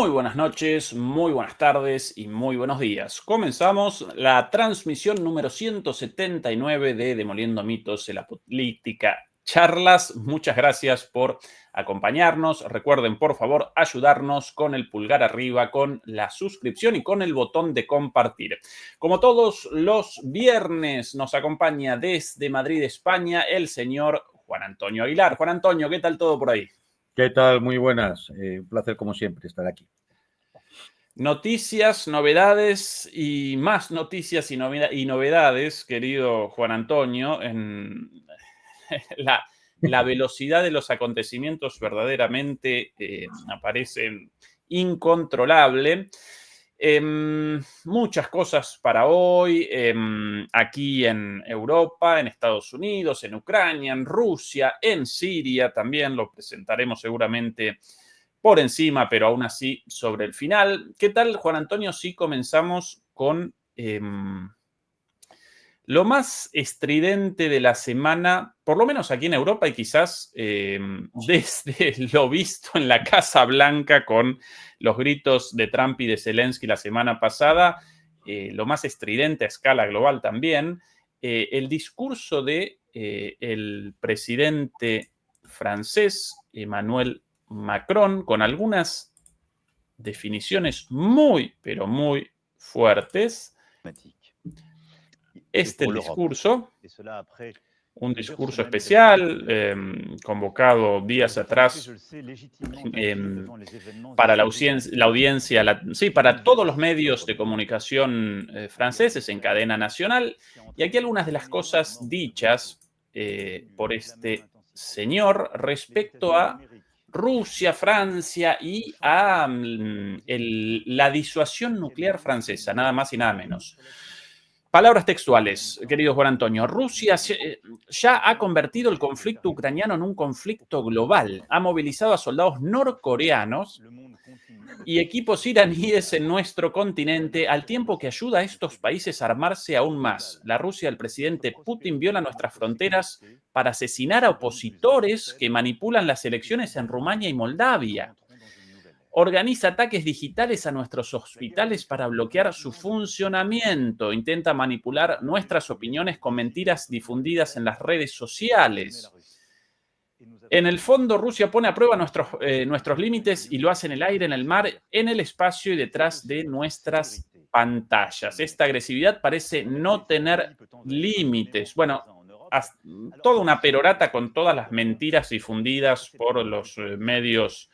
Muy buenas noches, muy buenas tardes y muy buenos días. Comenzamos la transmisión número 179 de Demoliendo Mitos en la Política Charlas. Muchas gracias por acompañarnos. Recuerden, por favor, ayudarnos con el pulgar arriba, con la suscripción y con el botón de compartir. Como todos los viernes, nos acompaña desde Madrid, España, el señor Juan Antonio Aguilar. Juan Antonio, ¿qué tal todo por ahí? ¿Qué tal? Muy buenas. Un placer, como siempre, estar aquí. Noticias, novedades y más noticias y novedades, querido Juan Antonio, en la velocidad de los acontecimientos verdaderamente aparece incontrolable. Muchas cosas para hoy, aquí en Europa, en Estados Unidos, en Ucrania, en Rusia, en Siria, también lo presentaremos seguramente por encima, pero aún así sobre el final. ¿Qué tal, Juan Antonio, si comenzamos con lo más estridente de la semana, por lo menos aquí en Europa y quizás desde lo visto en la Casa Blanca con los gritos de Trump y de Zelensky la semana pasada, lo más estridente a escala global también, el discurso de el presidente francés Emmanuel Macron, con algunas definiciones muy, pero muy fuertes. Este discurso, un discurso especial convocado días atrás para la audiencia, sí, para todos los medios de comunicación franceses en cadena nacional. Y aquí algunas de las cosas dichas por este señor respecto a Rusia, Francia y a la disuasión nuclear francesa, nada más y nada menos. Palabras textuales, querido Juan Antonio. Rusia ya ha convertido el conflicto ucraniano en un conflicto global. Ha movilizado a soldados norcoreanos y equipos iraníes en nuestro continente al tiempo que ayuda a estos países a armarse aún más. La Rusia del presidente Putin viola nuestras fronteras para asesinar a opositores que manipulan las elecciones en Rumania y Moldavia. Organiza ataques digitales a nuestros hospitales para bloquear su funcionamiento. Intenta manipular nuestras opiniones con mentiras difundidas en las redes sociales. En el fondo, Rusia pone a prueba nuestros límites y lo hace en el aire, en el mar, en el espacio y detrás de nuestras pantallas. Esta agresividad parece no tener límites. Bueno, toda una perorata con todas las mentiras difundidas por los medios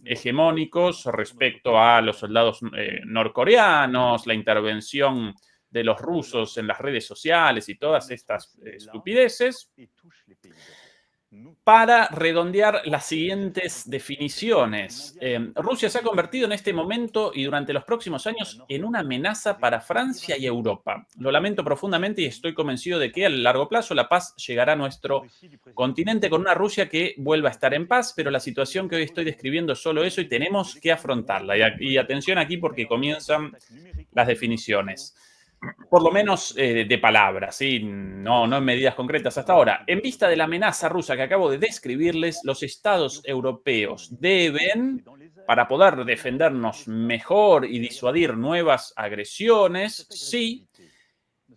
hegemónicos respecto a los soldados norcoreanos, la intervención de los rusos en las redes sociales y todas estas estupideces, para redondear las siguientes definiciones. Rusia se ha convertido en este momento y durante los próximos años en una amenaza para Francia y Europa. Lo lamento profundamente y estoy convencido de que a largo plazo la paz llegará a nuestro continente con una Rusia que vuelva a estar en paz, pero la situación que hoy estoy describiendo es solo eso y tenemos que afrontarla. Y atención aquí porque comienzan las definiciones. Por lo menos de palabras, ¿sí? No en medidas concretas hasta ahora. En vista de la amenaza rusa que acabo de describirles, los estados europeos deben, para poder defendernos mejor y disuadir nuevas agresiones, sí,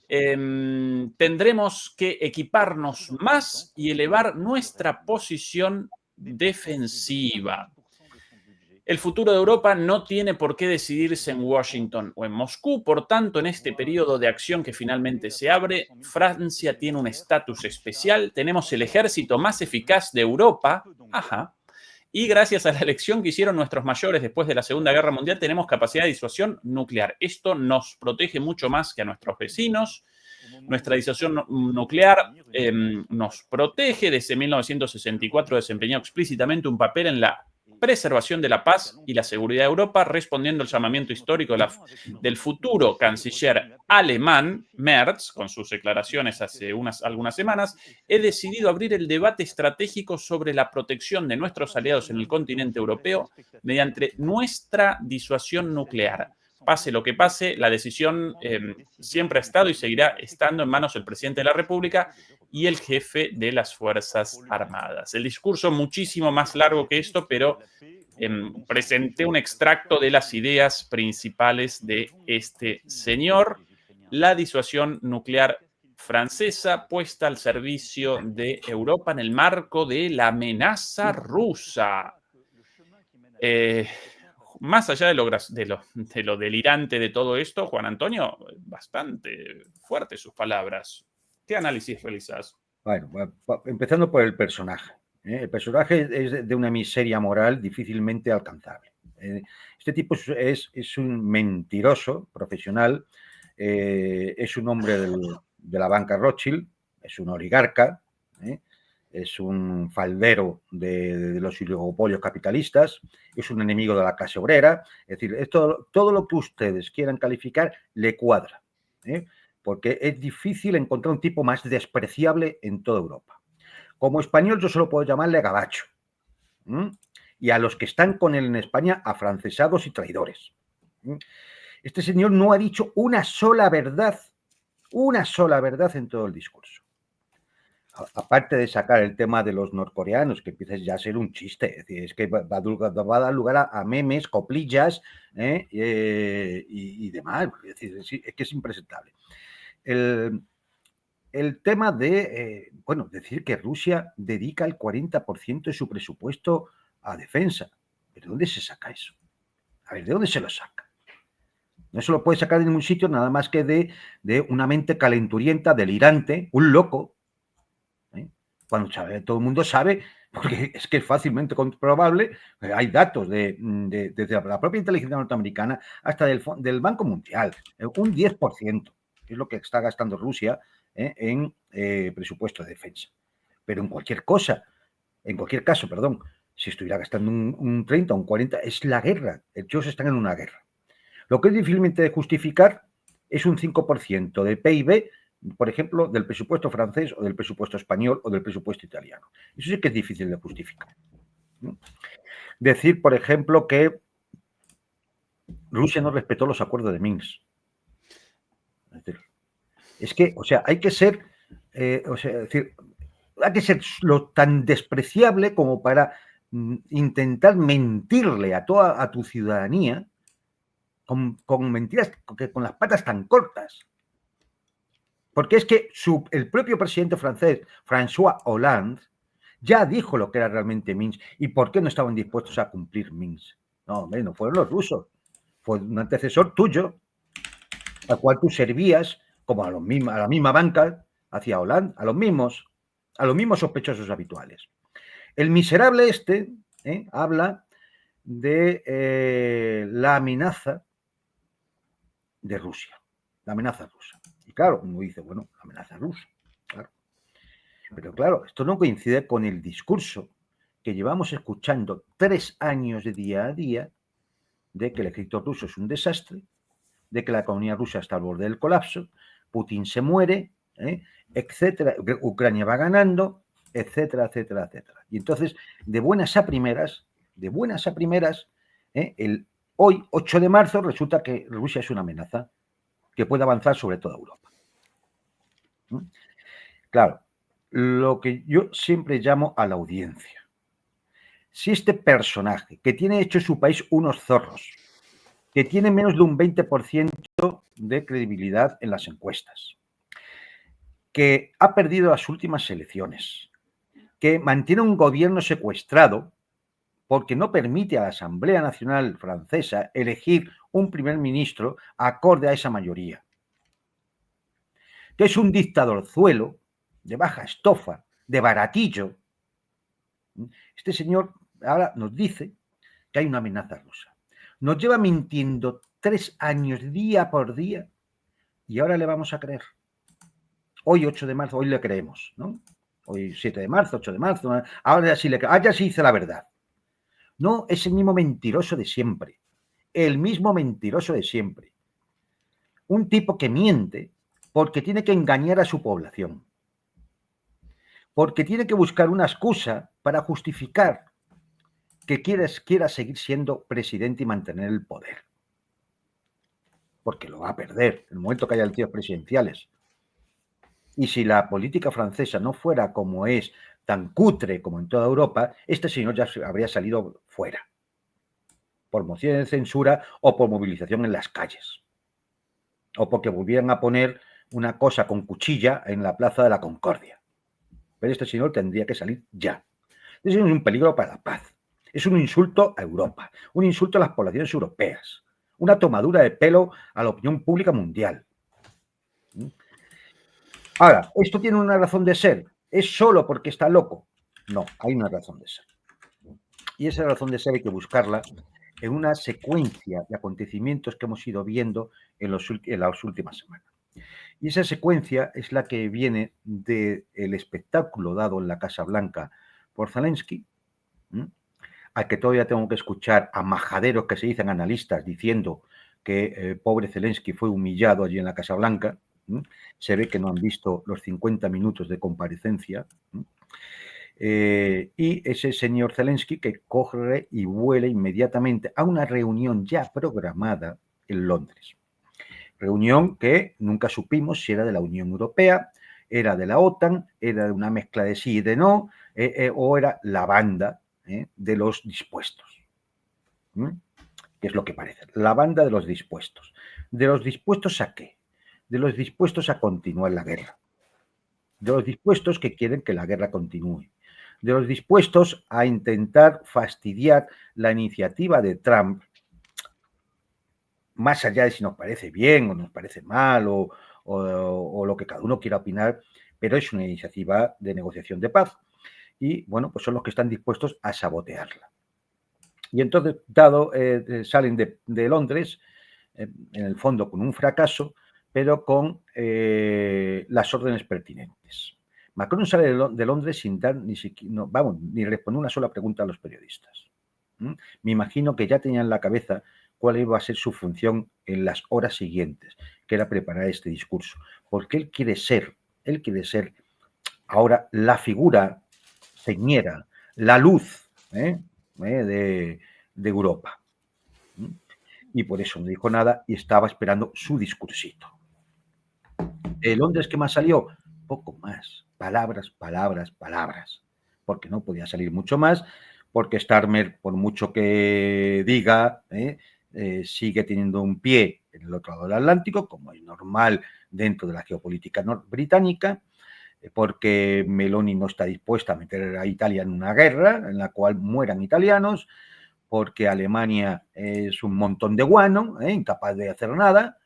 tendremos que equiparnos más y elevar nuestra posición defensiva. El futuro de Europa no tiene por qué decidirse en Washington o en Moscú. Por tanto, en este periodo de acción que finalmente se abre, Francia tiene un estatus especial. Tenemos el ejército más eficaz de Europa. Ajá. Y gracias a la elección que hicieron nuestros mayores después de la Segunda Guerra Mundial, tenemos capacidad de disuasión nuclear. Esto nos protege mucho más que a nuestros vecinos. Nuestra disuasión nuclear nos protege. Desde 1964 desempeñó explícitamente un papel en la preservación de la paz y la seguridad de Europa, respondiendo al llamamiento histórico del futuro canciller alemán, Merz, con sus declaraciones hace algunas semanas. He decidido abrir el debate estratégico sobre la protección de nuestros aliados en el continente europeo mediante nuestra disuasión nuclear. Pase lo que pase, la decisión siempre ha estado y seguirá estando en manos del presidente de la República y el jefe de las Fuerzas Armadas. El discurso muchísimo más largo que esto, pero presenté un extracto de las ideas principales de este señor: la disuasión nuclear francesa puesta al servicio de Europa en el marco de la amenaza rusa. Más allá de lo delirante de todo esto, Juan Antonio, bastante fuertes sus palabras. ¿Qué análisis realizas? Bueno, empezando por el personaje. El personaje es de una miseria moral difícilmente alcanzable. Este tipo es un mentiroso profesional, es un hombre de la banca Rothschild, es un oligarca, es un faldero de los oligopolios capitalistas, es un enemigo de la clase obrera. Es decir, todo lo que ustedes quieran calificar le cuadra, porque es difícil encontrar un tipo más despreciable en toda Europa. Como español yo solo puedo llamarle gabacho. Y a los que están con él en España, afrancesados y traidores. Este señor no ha dicho una sola verdad en todo el discurso. Aparte de sacar el tema de los norcoreanos, que empieza ya a ser un chiste, es decir, es que va a dar lugar a memes, coplillas y demás. Es decir, es que es impresentable. El tema de, decir que Rusia dedica el 40% de su presupuesto a defensa. ¿Pero de dónde se saca eso? A ver, ¿de dónde se lo saca? No se lo puede sacar de ningún sitio, nada más que de una mente calenturienta, delirante, un loco. Cuando todo el mundo sabe, porque es que es fácilmente comprobable, hay datos desde la propia inteligencia norteamericana hasta del Banco Mundial, un 10% es lo que está gastando Rusia en presupuesto de defensa. Pero en cualquier caso, si estuviera gastando un 30 o un 40, es la guerra. Ellos están en una guerra. Lo que es difícilmente de justificar es un 5% del PIB, por ejemplo, del presupuesto francés o del presupuesto español o del presupuesto italiano. Eso sí que es difícil de justificar. Decir, por ejemplo, que Rusia no respetó los acuerdos de Minsk. Es que, hay que ser, hay que ser lo tan despreciable como para intentar mentirle a toda tu ciudadanía con mentiras, con las patas tan cortas. Porque es que el propio presidente francés, François Hollande, ya dijo lo que era realmente Minsk y por qué no estaban dispuestos a cumplir Minsk. No, hombre, no fueron los rusos. Fue un antecesor tuyo, al cual tú servías como a la misma banca, hacia Hollande, a los mismos sospechosos habituales. El miserable habla de la amenaza de Rusia, la amenaza rusa. Y claro, uno dice, bueno, la amenaza rusa, claro. Pero claro, esto no coincide con el discurso que llevamos escuchando 3 años de día a día de que el ejército ruso es un desastre, de que la economía rusa está al borde del colapso, Putin se muere, etcétera, Ucrania va ganando, etcétera, etcétera, etcétera. Y entonces, de buenas a primeras, hoy, 8 de marzo, resulta que Rusia es una amenaza que puede avanzar sobre toda Europa. Claro, lo que yo siempre llamo a la audiencia. Si este personaje, que tiene hecho su país unos zorros, que tiene menos de un 20% de credibilidad en las encuestas, que ha perdido las últimas elecciones, que mantiene un gobierno secuestrado porque no permite a la Asamblea Nacional Francesa elegir un primer ministro acorde a esa mayoría, que es un dictadorzuelo de baja estofa, de baratillo. Este señor ahora nos dice que hay una amenaza rusa. Nos lleva mintiendo 3 años día por día y ahora le vamos a creer. Hoy 8 de marzo, hoy le creemos, ¿no? Hoy 7 de marzo, 8 de marzo, ahora sí le creemos. Ya sí dice la verdad. No, es el mismo mentiroso de siempre. El mismo mentiroso de siempre. Un tipo que miente porque tiene que engañar a su población. Porque tiene que buscar una excusa para justificar que quiera seguir siendo presidente y mantener el poder. Porque lo va a perder en el momento que haya elecciones presidenciales. Y si la política francesa no fuera como es, tan cutre como en toda Europa, este señor ya habría salido fuera. por moción de censura o por movilización en las calles. O porque volvieran a poner una cosa con cuchilla en la Plaza de la Concordia. Pero este señor tendría que salir ya. Eso es un peligro para la paz. Es un insulto a Europa, un insulto a las poblaciones europeas, una tomadura de pelo a la opinión pública mundial. Ahora, ¿esto tiene una razón de ser? ¿Es solo porque está loco? No, hay una razón de ser. Y esa razón de ser hay que buscarla en una secuencia de acontecimientos que hemos ido viendo en las últimas semanas. Y esa secuencia es la que viene del espectáculo dado en la Casa Blanca por Zelensky, al que todavía tengo que escuchar a majaderos que se dicen analistas diciendo que pobre Zelensky fue humillado allí en la Casa Blanca. Se ve que no han visto los 50 minutos de comparecencia. Y ese señor Zelensky que corre y vuela inmediatamente a una reunión ya programada en Londres. Reunión que nunca supimos si era de la Unión Europea, era de la OTAN, era de una mezcla de sí y de no, o era la banda de los dispuestos. ¿Qué es lo que parece? La banda de los dispuestos. ¿De los dispuestos a qué? De los dispuestos a continuar la guerra. De los dispuestos que quieren que la guerra continúe. De los dispuestos a intentar fastidiar la iniciativa de Trump, más allá de si nos parece bien o nos parece mal o lo que cada uno quiera opinar, pero es una iniciativa de negociación de paz. Y, bueno, pues son los que están dispuestos a sabotearla. Y entonces, salen de Londres, en el fondo con un fracaso, pero con las órdenes pertinentes. Macron sale de Londres sin dar ni responder una sola pregunta a los periodistas. Me imagino que ya tenían en la cabeza cuál iba a ser su función en las horas siguientes, que era preparar este discurso, porque él quiere ser ahora la figura señera, la luz de Europa. Y por eso no dijo nada y estaba esperando su discursito. ¿De Londres qué más salió? Poco más. Palabras, palabras, palabras. Porque no podía salir mucho más, porque Starmer, por mucho que diga, sigue teniendo un pie en el otro lado del Atlántico, como es normal dentro de la geopolítica británica, porque Meloni no está dispuesta a meter a Italia en una guerra en la cual mueran italianos, porque Alemania es un montón de guano, incapaz de hacer nada,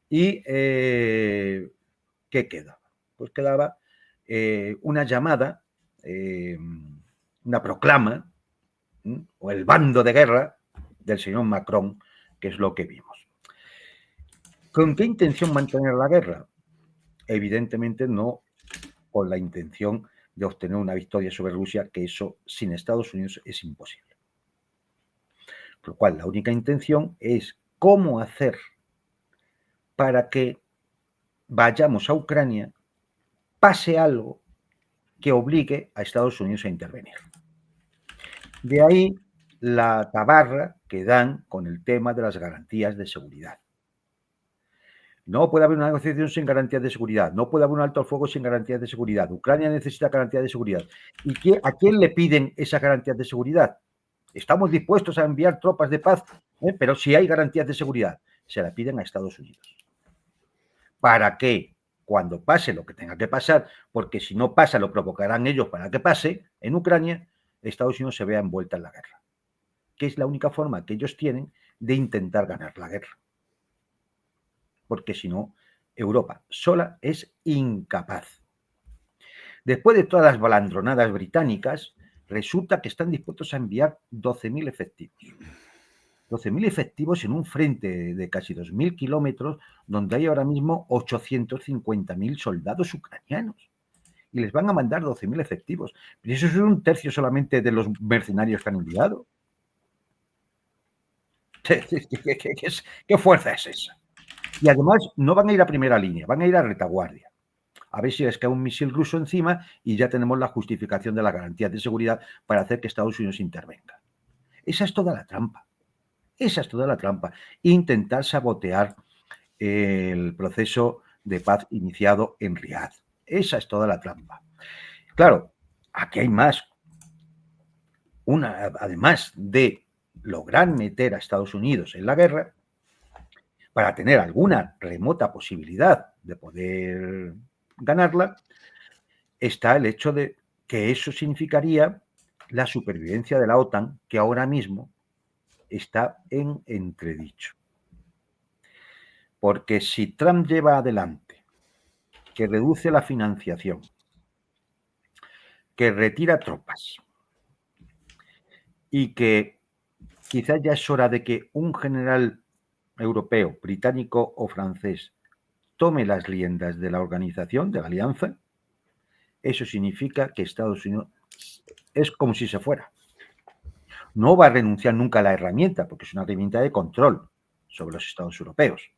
y ¿qué quedaba? Pues quedaba una llamada, una proclama, o el bando de guerra del señor Macron, que es lo que vimos. ¿Con qué intención mantener la guerra? Evidentemente no con la intención de obtener una victoria sobre Rusia, que eso sin Estados Unidos es imposible. Por lo cual, la única intención es cómo hacer para que vayamos a Ucrania, pase algo que obligue a Estados Unidos a intervenir. De ahí la tabarra que dan con el tema de las garantías de seguridad. No puede haber una negociación sin garantías de seguridad. No puede haber un alto al fuego sin garantías de seguridad. Ucrania necesita garantías de seguridad. ¿Y a quién le piden esas garantías de seguridad? Estamos dispuestos a enviar tropas de paz, pero si hay garantías de seguridad, se la piden a Estados Unidos. ¿Para qué? Cuando pase lo que tenga que pasar, porque si no pasa lo provocarán ellos para que pase en Ucrania, Estados Unidos se vea envuelta en la guerra, que es la única forma que ellos tienen de intentar ganar la guerra. Porque si no, Europa sola es incapaz. Después de todas las balandronadas británicas, resulta que están dispuestos a enviar 12.000 efectivos. 12.000 efectivos en un frente de casi 2.000 kilómetros, donde hay ahora mismo 850.000 soldados ucranianos. Y les van a mandar 12.000 efectivos. Pero eso es un tercio solamente de los mercenarios que han enviado. ¿Qué fuerza es esa? Y además no van a ir a primera línea, van a ir a retaguardia. A ver si les cae un misil ruso encima y ya tenemos la justificación de las garantías de seguridad para hacer que Estados Unidos intervenga. Esa es toda la trampa. Esa es toda la trampa. Intentar sabotear el proceso de paz iniciado en Riad. Esa es toda la trampa. Claro, aquí hay más. Además de lograr meter a Estados Unidos en la guerra, para tener alguna remota posibilidad de poder ganarla, está el hecho de que eso significaría la supervivencia de la OTAN, que ahora mismo está en entredicho. Porque si Trump lleva adelante que reduce la financiación, que retira tropas y que quizás ya es hora de que un general europeo, británico o francés tome las riendas de la organización, de la alianza, eso significa que Estados Unidos es como si se fuera. No va a renunciar nunca a la herramienta, porque es una herramienta de control sobre los Estados europeos,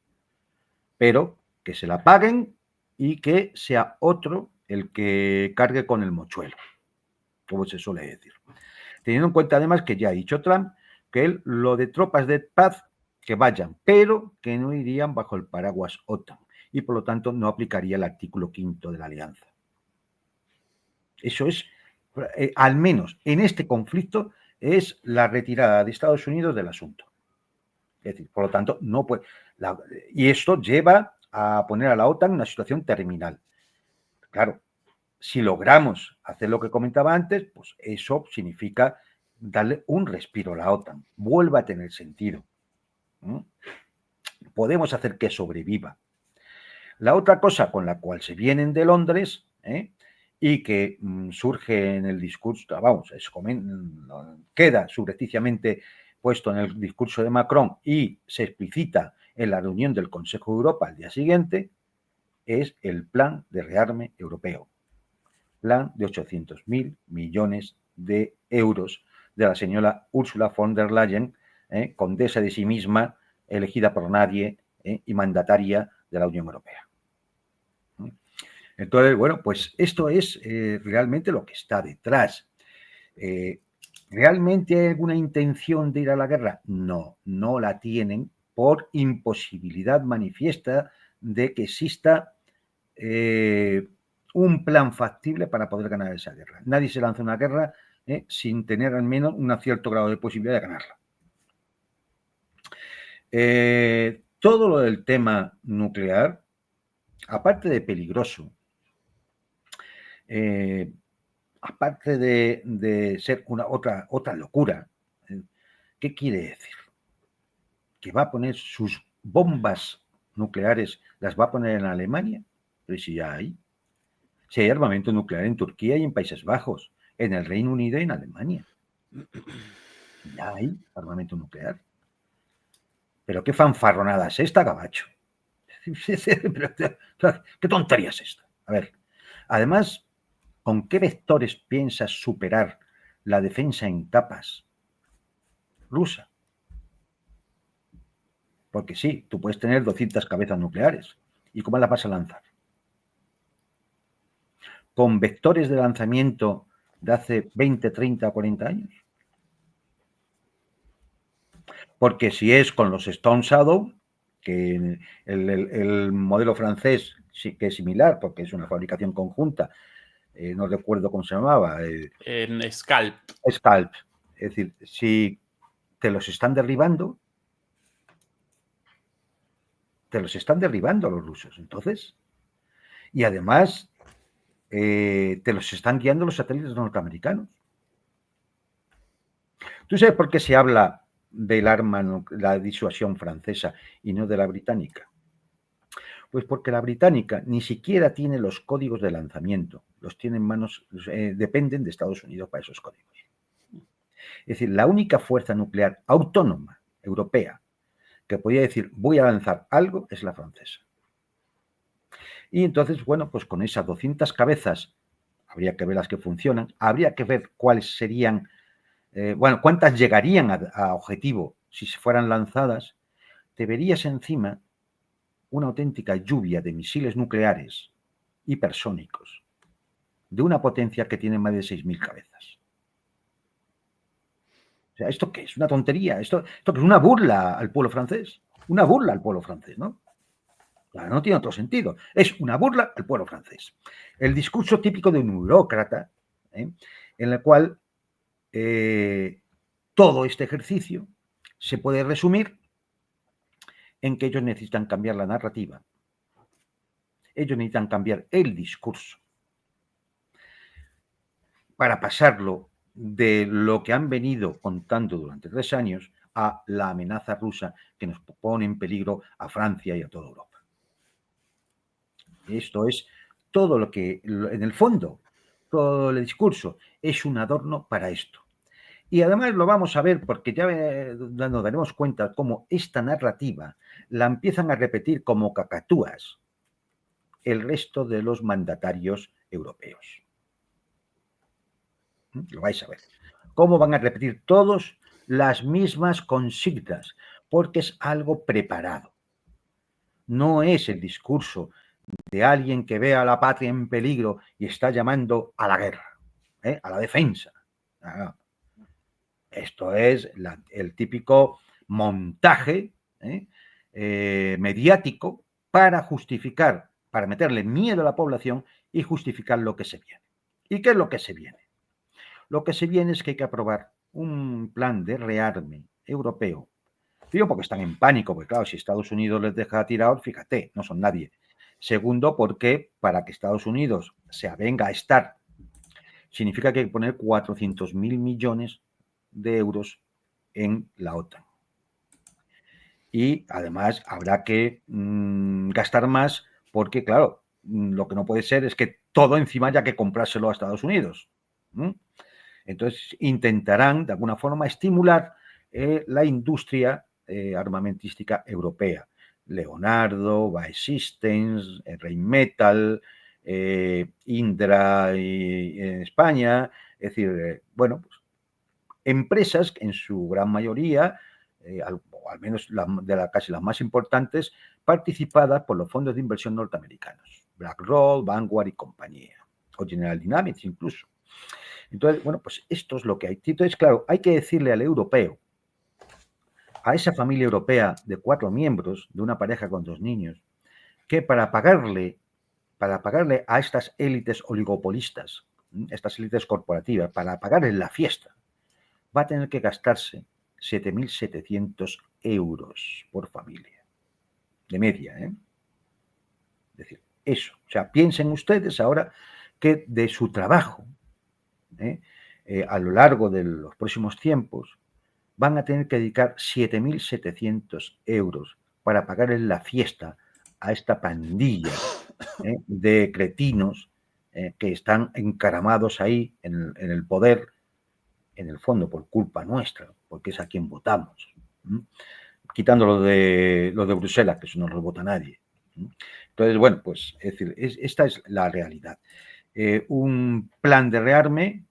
pero que se la paguen y que sea otro el que cargue con el mochuelo, como se suele decir. Teniendo en cuenta además que ya ha dicho Trump que él, lo de tropas de paz, que vayan, pero que no irían bajo el paraguas OTAN y por lo tanto no aplicaría el artículo 5 de la alianza. Eso es, al menos en este conflicto, es la retirada de Estados Unidos del asunto. Es decir, por lo tanto, no puede. Y esto lleva a poner a la OTAN en una situación terminal. Claro, si logramos hacer lo que comentaba antes, pues eso significa darle un respiro a la OTAN, vuelva a tener sentido. Podemos hacer que sobreviva. La otra cosa con la cual se vienen de Londres, y que surge en el discurso, vamos, queda subrepticiamente puesto en el discurso de Macron y se explicita en la reunión del Consejo de Europa al día siguiente, es el plan de rearme europeo. Plan de 800.000 millones de euros de la señora Ursula von der Leyen, condesa de sí misma, elegida por nadie y mandataria de la Unión Europea. Entonces, bueno, pues esto es realmente lo que está detrás. ¿Realmente hay alguna intención de ir a la guerra? No, no la tienen por imposibilidad manifiesta de que exista un plan factible para poder ganar esa guerra. Nadie se lanza una guerra sin tener al menos un cierto grado de posibilidad de ganarla. Todo lo del tema nuclear, aparte de peligroso, aparte de ser otra locura, ¿qué quiere decir? ¿Que va a poner sus bombas nucleares, las va a poner en Alemania? Pero si ya hay. Si hay armamento nuclear en Turquía y en Países Bajos, en el Reino Unido y en Alemania. Ya hay armamento nuclear. Pero qué fanfarronada es esta, gabacho. ¿Qué tontería es esta? A ver, además, ¿con qué vectores piensas superar la defensa en capas rusa? Porque sí, tú puedes tener 200 cabezas nucleares. ¿Y cómo las vas a lanzar? ¿Con vectores de lanzamiento de hace 20, 30, 40 años? Porque si es con los Stone Shadow, que el modelo francés sí que es similar, porque es una fabricación conjunta, no recuerdo cómo se llamaba. En Scalp. Scalp. Es decir, si te los están derribando los rusos, entonces. Y además, te los están guiando los satélites norteamericanos. ¿Tú sabes por qué se habla del arma, la disuasión francesa y no de la británica? Pues porque la británica ni siquiera tiene los códigos de lanzamiento, los tiene en manos, dependen de Estados Unidos para esos códigos. Es decir, la única fuerza nuclear autónoma europea que podía decir voy a lanzar algo es la francesa. Y entonces, bueno, pues con esas 200 cabezas habría que ver las que funcionan, habría que ver cuáles serían, cuántas llegarían a objetivo si se fueran lanzadas. Te verías encima una auténtica lluvia de misiles nucleares hipersónicos de una potencia que tiene más de 6.000 cabezas. O sea, ¿esto qué es? ¿Una tontería? ¿Esto que es una burla al pueblo francés? Una burla al pueblo francés, ¿no? Claro, no tiene otro sentido. Es una burla al pueblo francés. El discurso típico de un burócrata, en el cual todo este ejercicio se puede resumir en que ellos necesitan cambiar la narrativa. Ellos necesitan cambiar el discurso para pasarlo de lo que han venido contando durante 3 años a la amenaza rusa que nos pone en peligro a Francia y a toda Europa. Esto es todo lo que, en el fondo, todo el discurso es un adorno para esto. Y además lo vamos a ver porque ya nos daremos cuenta cómo esta narrativa la empiezan a repetir como cacatúas el resto de los mandatarios europeos. Lo vais a ver. Cómo van a repetir todos las mismas consignas, porque es algo preparado. No es el discurso de alguien que ve a la patria en peligro y está llamando a la guerra, a la defensa. Esto es el típico montaje mediático para justificar, para meterle miedo a la población y justificar lo que se viene. ¿Y qué es lo que se viene? Lo que se viene es que hay que aprobar un plan de rearme europeo. Digo porque están en pánico, porque claro, si Estados Unidos les deja tirados, fíjate, no son nadie. Segundo, porque para que Estados Unidos se avenga a estar, significa que hay que poner 400.000 millones de euros en la OTAN. Y además habrá que gastar más porque, claro, lo que no puede ser es que todo encima haya que comprárselo a Estados Unidos. Entonces intentarán, de alguna forma, estimular la industria armamentística europea. Leonardo, BAE Systems, Rheinmetall, Indra en España, es decir, bueno, pues, empresas que en su gran mayoría, o al menos casi las más importantes, participadas por los fondos de inversión norteamericanos, BlackRock, Vanguard y compañía, o General Dynamics incluso. Entonces, bueno, pues esto es lo que hay. Entonces, claro, hay que decirle al europeo, a esa familia europea de 4 miembros, de una pareja con 2 niños, que para pagarle a estas élites oligopolistas, estas élites corporativas, para pagarles la fiesta, va a tener que gastarse 7.700 euros por familia, de media, ¿eh? Es decir, eso. O sea, piensen ustedes ahora que de su trabajo, a lo largo de los próximos tiempos, van a tener que dedicar 7.700 euros para pagarles la fiesta a esta pandilla de cretinos que están encaramados ahí en el poder, en el fondo por culpa nuestra, porque es a quien votamos. Quitando lo de Bruselas, que eso no lo vota nadie. Entonces, bueno, pues es decir, esta es la realidad. Un plan de rearme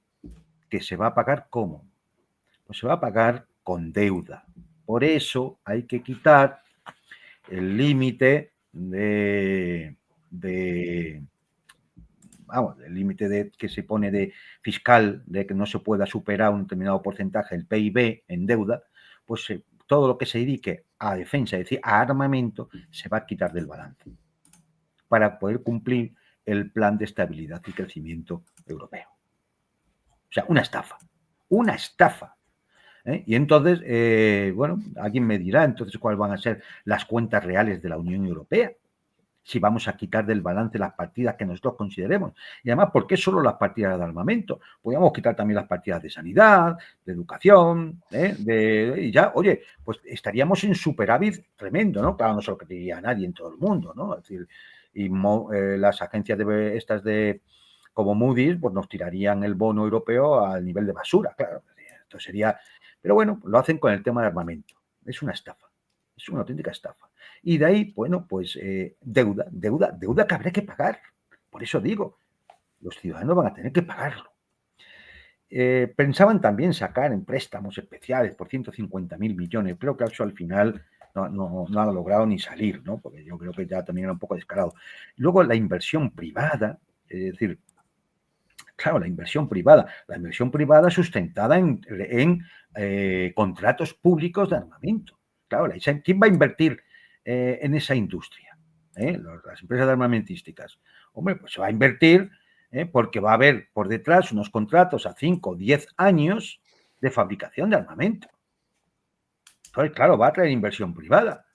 que se va a pagar ¿cómo? Pues se va a pagar con deuda. Por eso hay que quitar el límite el límite que se pone de fiscal, de que no se pueda superar un determinado porcentaje del PIB en deuda, pues todo lo que se dedique a defensa, es decir, a armamento, se va a quitar del balance para poder cumplir el plan de estabilidad y crecimiento europeo. O sea, una estafa. Una estafa. Y entonces, bueno, alguien me dirá entonces cuáles van a ser las cuentas reales de la Unión Europea, si vamos a quitar del balance las partidas que nosotros consideremos. Y además, ¿por qué solo las partidas de armamento? Podríamos quitar también las partidas de sanidad, de educación, y ya, oye, pues estaríamos en superávit tremendo, ¿no? Claro, no se lo creería nadie en todo el mundo, ¿no? Es decir, y las agencias como Moody's, pues nos tirarían el bono europeo al nivel de basura, claro. Esto sería... Pero bueno, lo hacen con el tema de armamento. Es una estafa. Es una auténtica estafa. Y de ahí, bueno, pues deuda que habrá que pagar. Por eso digo, los ciudadanos van a tener que pagarlo. Pensaban también sacar en préstamos especiales por 150.000 millones. Creo que eso al final no ha logrado ni salir, ¿no? Porque yo creo que ya también era un poco descarado. Luego la inversión privada, es decir, claro, la inversión privada sustentada en contratos públicos de armamento. Claro, ¿quién va a invertir en esa industria? Las empresas armamentísticas. Hombre, pues se va a invertir porque va a haber por detrás unos contratos a 5 o 10 años de fabricación de armamento. Entonces, claro, va a traer inversión privada.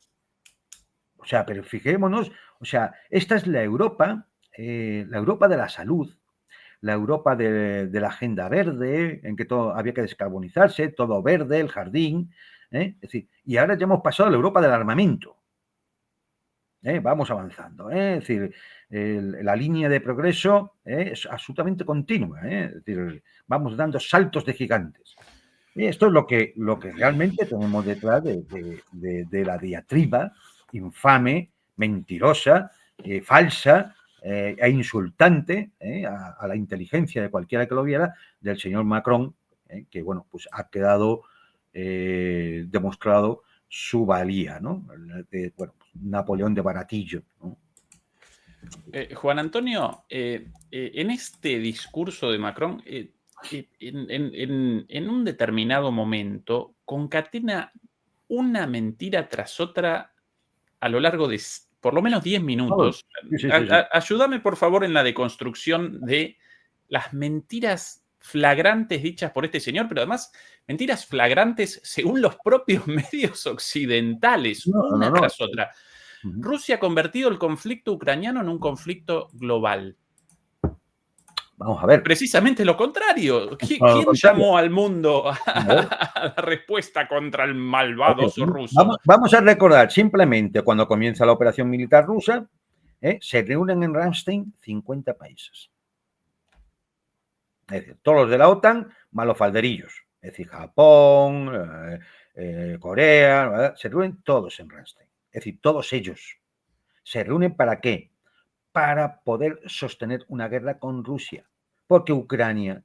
O sea, pero fijémonos, o sea, esta es la Europa de la salud, la Europa de la agenda verde, en que todo había que descarbonizarse, todo verde, el jardín, es decir, y ahora ya hemos pasado a la Europa del armamento. Vamos avanzando, es decir, la línea de progreso es absolutamente continua, es decir, vamos dando saltos de gigantes. Y esto es lo que realmente tenemos detrás de la diatriba infame, mentirosa, falsa e insultante a la inteligencia de cualquiera que lo viera del señor Macron, que bueno, pues ha quedado demostrado su valía, ¿no? Bueno, Napoleón de Baratillo, ¿no? Juan Antonio, en este discurso de Macron, en un determinado momento, concatena una mentira tras otra a lo largo de por lo menos 10 minutos. Sí. Ayúdame, por favor, en la deconstrucción de las mentiras flagrantes dichas por este señor, pero además mentiras flagrantes según los propios medios occidentales, una tras otra. Rusia ha convertido el conflicto ucraniano en un conflicto global. Vamos a ver. Precisamente lo contrario. ¿Quién llamó al mundo a la respuesta contra el malvadoso ruso? Vamos a recordar simplemente cuando comienza la operación militar rusa, se reúnen en Ramstein 50 países. Es decir, todos los de la OTAN, malos falderillos. Es decir, Japón, Corea, ¿verdad? Se reúnen todos en Ramstein. Es decir, todos ellos. ¿Se reúnen para qué? Para poder sostener una guerra con Rusia. Porque Ucrania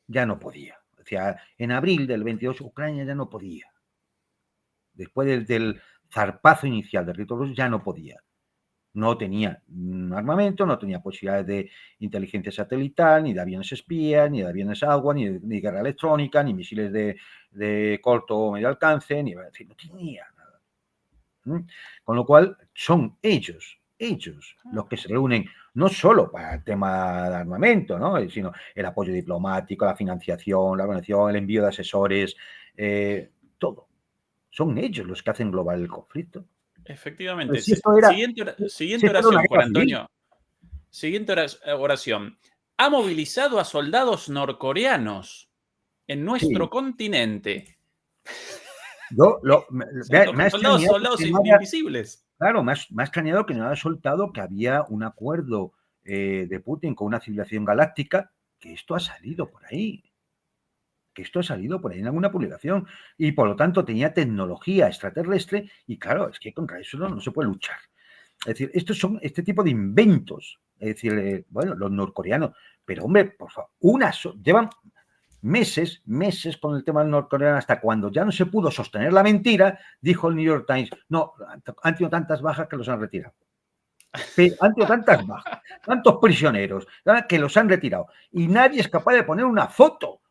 ya no podía. O sea, en abril del 22 Ucrania ya no podía. Después del zarpazo inicial del rito ruso ya no podía. No tenía armamento, no tenía posibilidades de inteligencia satelital, ni de aviones espías, ni de aviones agua, ni de guerra electrónica, ni misiles de corto o medio alcance, ni, en fin, no tenía nada. Con lo cual son ellos los que se reúnen no solo para el tema de armamento, ¿no? Sino el apoyo diplomático, la financiación, la organización, el envío de asesores, todo. Son ellos los que hacen global el conflicto. Efectivamente. Si Siguiente oración, Juan Antonio. Siguiente oración. Ha movilizado a soldados norcoreanos en nuestro continente. Soldados invisibles. Claro, me ha extrañado que no haya soltado que había un acuerdo de Putin con una civilización galáctica, que esto ha salido por ahí. En alguna publicación, y por lo tanto tenía tecnología extraterrestre, y claro, es que contra eso no se puede luchar. Es decir, estos son este tipo de inventos, es decir, bueno, los norcoreanos, pero hombre, por favor, llevan meses con el tema del norcoreano, hasta cuando ya no se pudo sostener la mentira, dijo el New York Times, no, han tenido tantas bajas que los han retirado. Han tenido tantas bajas, tantos prisioneros, que los han retirado, y nadie es capaz de poner una foto,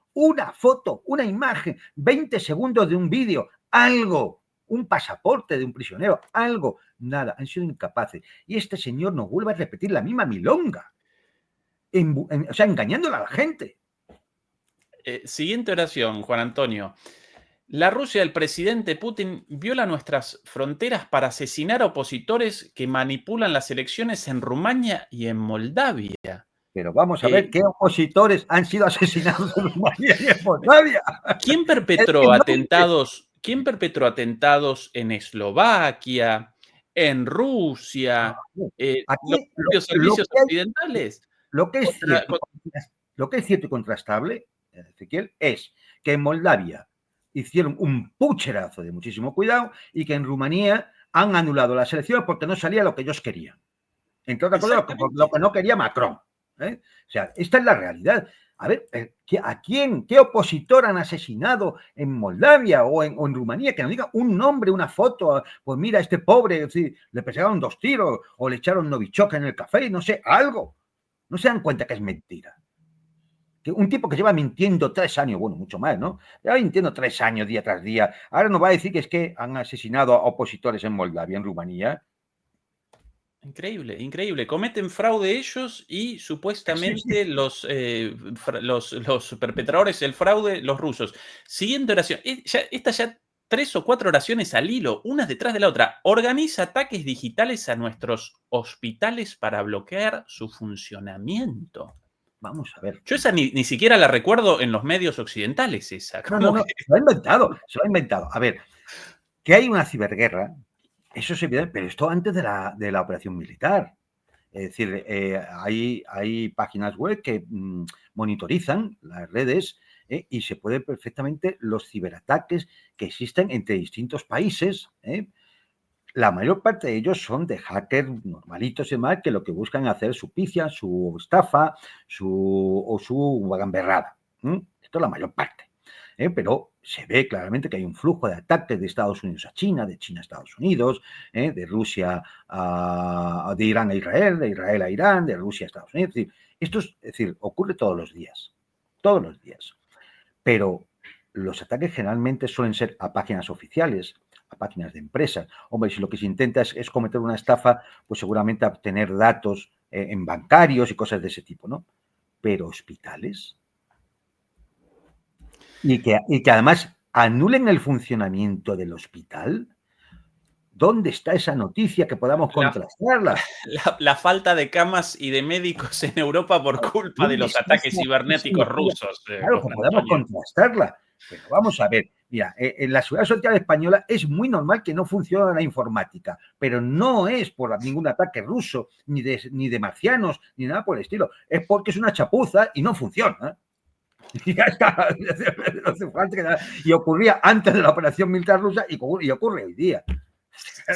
una imagen, 20 segundos de un vídeo, algo, un pasaporte de un prisionero, algo, nada, han sido incapaces. Y este señor nos vuelve a repetir la misma milonga, o sea, engañándola a la gente. Siguiente oración, Juan Antonio. La Rusia del presidente Putin viola nuestras fronteras para asesinar a opositores que manipulan las elecciones en Rumania y en Moldavia. Pero vamos a ver qué opositores han sido asesinados en Rumania y en Moldavia. ¿Quién perpetró atentados en Eslovaquia, en Rusia, los propios servicios occidentales? Lo que es cierto y contrastable, Ezequiel, es que en Moldavia hicieron un pucherazo de muchísimo cuidado y que en Rumanía han anulado las elecciones porque no salía lo que ellos querían. Entre otras cosas, lo que no quería Macron. O sea, esta es la realidad. A ver, ¿qué opositor han asesinado en Moldavia o en Rumanía? Que nos diga un nombre, una foto. Pues mira, este pobre, le pegaron 2 tiros o le echaron Novichok en el café, no sé, algo. No se dan cuenta que es mentira. Que un tipo que lleva mintiendo 3 años, bueno, mucho más, ¿no? Lleva mintiendo 3 años día tras día. Ahora nos va a decir que es que han asesinado a opositores en Moldavia, en Rumanía. Increíble, increíble. Cometen fraude ellos y Sí, sí. supuestamente los perpetradores del fraude, los rusos. Siguiente oración. Estas ya 3 o 4 oraciones al hilo, unas detrás de la otra. Organiza ataques digitales a nuestros hospitales para bloquear su funcionamiento. Vamos a ver. Yo esa ni siquiera la recuerdo en los medios occidentales, esa. No, no, Como no, que... se lo ha inventado, se lo ha inventado. A ver, que hay una ciberguerra, eso es evidente, pero esto antes de la operación militar. Es decir, hay páginas web que monitorizan las redes y se puede perfectamente los ciberataques que existen entre distintos países. La mayor parte de ellos son de hackers normalitos y demás que lo que buscan hacer es su pifia, su estafa o su gamberrada. Esto es la mayor parte. Pero se ve claramente que hay un flujo de ataques de Estados Unidos a China, de China a Estados Unidos, de Rusia de Irán a Israel, de Israel a Irán, de Rusia a Estados Unidos. Es decir, ocurre todos los días. Pero los ataques generalmente suelen ser a páginas oficiales, a páginas de empresas. Hombre, si lo que se intenta es cometer una estafa, pues seguramente obtener datos en bancarios y cosas de ese tipo, ¿no? Pero hospitales. Y que además anulen el funcionamiento del hospital. ¿Dónde está esa noticia que podamos La, contrastarla? la falta de camas y de médicos en Europa por culpa de ¿Dónde los está ataques esa cibernéticos noticia? rusos, Claro, que Juan podamos Antonio. contrastarla. Pero vamos a ver, mira, en la Seguridad Social Española es muy normal que no funcione la informática, pero no es por ningún ataque ruso, ni de marcianos, ni nada por el estilo. Es porque es una chapuza y no funciona. Y ya está. No hace falta que nada. Y ocurría antes de la operación militar rusa y ocurre hoy día.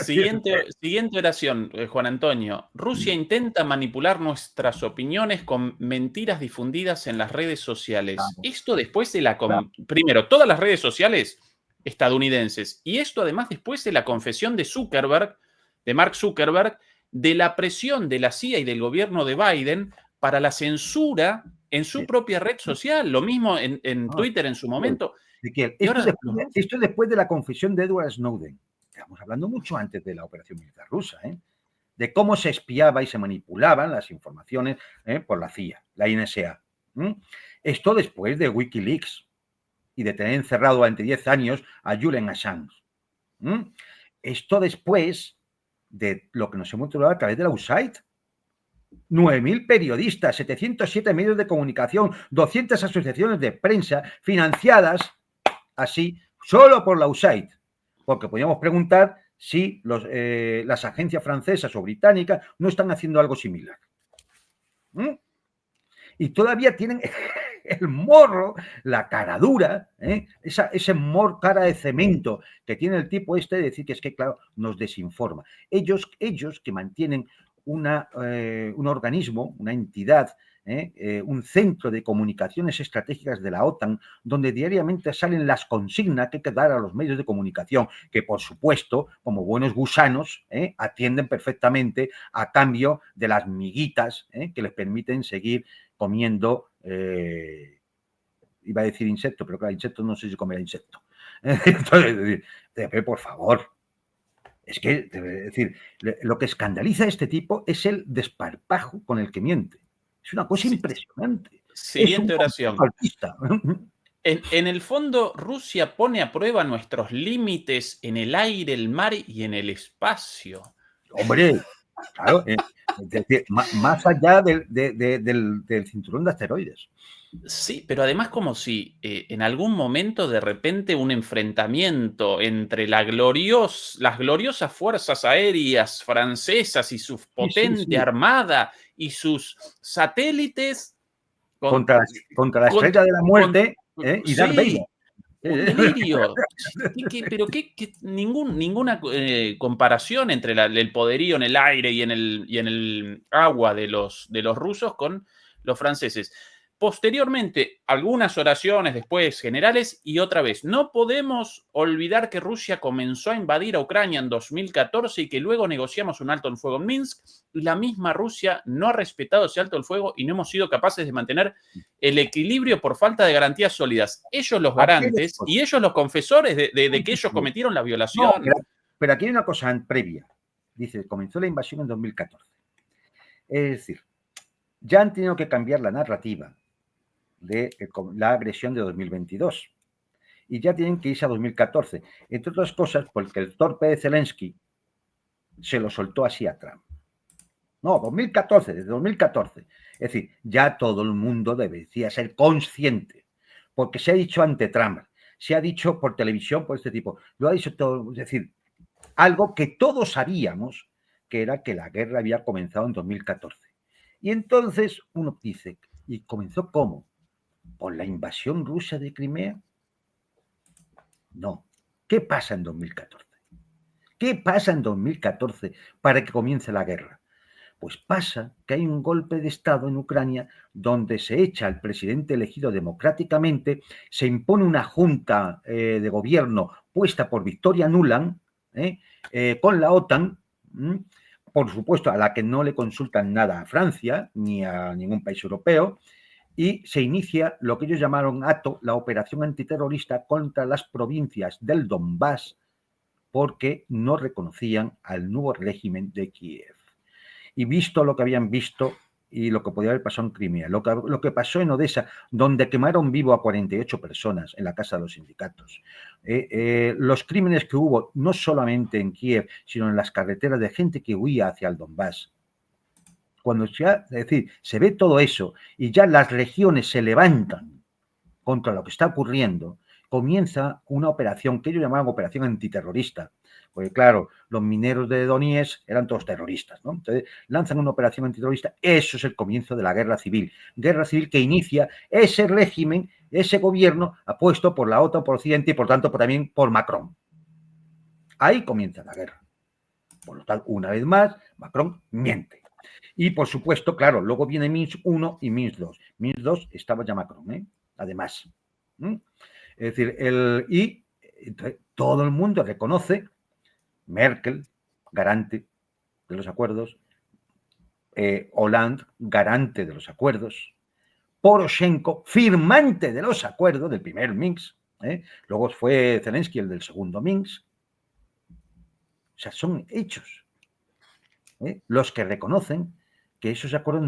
Siguiente oración, Juan Antonio. Rusia intenta manipular nuestras opiniones con mentiras difundidas en las redes sociales. Vamos, Esto después de la... vamos. Primero, todas las redes sociales estadounidenses. Y esto además después de la confesión de Zuckerberg, de Mark Zuckerberg, de la presión de la CIA y del gobierno de Biden para la censura en su Sí. propia red social. Lo mismo en Ah, Twitter en su momento. Y esto, ahora esto después de la confesión de Edward Snowden. Estamos hablando mucho antes de la operación militar rusa, de cómo se espiaba y se manipulaban las informaciones por la CIA, la NSA. Esto después de Wikileaks y de tener encerrado durante 10 años a Julian Assange. Esto después de lo que nos hemos enterado a través de la USAID. 9.000 periodistas, 707 medios de comunicación, 200 asociaciones de prensa financiadas así solo por la USAID. Porque podríamos preguntar si las agencias francesas o británicas no están haciendo algo similar. Y todavía tienen el morro, la cara dura, ese cara de cemento que tiene el tipo de decir que es que, claro, nos desinforma. Ellos que mantienen un organismo, una entidad, un centro de comunicaciones estratégicas de la OTAN, donde diariamente salen las consignas que hay que dar a los medios de comunicación, que por supuesto, como buenos gusanos, atienden perfectamente a cambio de las miguitas que les permiten seguir comiendo, iba a decir insecto, pero claro, insectos no sé si comerá insecto. Entonces, por favor, es que, es decir, lo que escandaliza a este tipo es el desparpajo con el que miente. Es una cosa sí, impresionante. Es un siguiente completo oración. artista. En el fondo, Rusia pone a prueba nuestros límites en el aire, el mar y en el espacio. Hombre, claro, es decir, más allá del cinturón de asteroides. Sí, pero además como si en algún momento de repente un enfrentamiento entre las gloriosas fuerzas aéreas francesas y su Sí, sí, potente sí. armada y sus satélites con, Contra, contra la con- estrella de la con- muerte y Darth Vader. sí, un delirio. Pero ninguna comparación entre el poderío en el aire y en el agua de los rusos con los franceses. Posteriormente, algunas oraciones después generales y otra vez. No podemos olvidar que Rusia comenzó a invadir a Ucrania en 2014 y que luego negociamos un alto el fuego en Minsk y la misma Rusia no ha respetado ese alto el fuego y no hemos sido capaces de mantener el equilibrio por falta de garantías sólidas. Ellos los Aquí hay garantes y ellos los confesores de que ellos cometieron la No, violación. pero aquí hay una cosa previa. dice, comenzó la invasión en 2014. Es decir, ya han tenido que cambiar la narrativa de la agresión de 2022 y ya tienen que irse a 2014, entre otras cosas porque el torpe de Zelensky se lo soltó así a Trump. No, 2014, desde 2014. Es decir, ya todo el mundo debería ser consciente, porque se ha dicho ante Trump, se ha dicho por televisión, por este tipo, lo ha dicho todo, es decir, algo que todos sabíamos, que era que la guerra había comenzado en 2014. Y entonces uno dice, ¿y comenzó cómo? ¿Por la invasión rusa de Crimea? No. ¿Qué pasa en 2014? ¿Qué pasa en 2014 para que comience la guerra? Pues pasa que hay un golpe de Estado en Ucrania donde se echa al presidente elegido democráticamente, se impone una junta de gobierno puesta por Victoria Nuland, con la OTAN, por supuesto a la que no le consultan nada a Francia ni a ningún país europeo, y se inicia lo que ellos llamaron ATO, la operación antiterrorista contra las provincias del Donbass, porque no reconocían al nuevo régimen de Kiev. Y visto lo que habían visto y lo que podía haber pasado en Crimea, lo que pasó en Odessa, donde quemaron vivo a 48 personas en la casa de los sindicatos, los crímenes que hubo no solamente en Kiev, sino en las carreteras de gente que huía hacia el Donbass. Cuando es decir, se ve todo eso y ya las regiones se levantan contra lo que está ocurriendo, comienza una operación que ellos llamaban operación antiterrorista, porque claro, los mineros de Donetsk eran todos terroristas, ¿no? Entonces lanzan una operación antiterrorista, eso es el comienzo de la guerra civil que inicia ese régimen, ese gobierno apuesto por la OTAN, por Occidente y por tanto también por Macron. Ahí comienza la guerra. Por lo tanto, una vez más, Macron miente. Y por supuesto, claro, luego viene Minsk 1 y Minsk 2. Minsk 2 estaba ya Macron, además. Es decir, todo el mundo reconoce Merkel, garante de los acuerdos, Hollande, garante de los acuerdos, Poroshenko, firmante de los acuerdos del primer Minsk, luego fue Zelensky el del segundo Minsk. O sea, son hechos los que reconocen que esos acuerdos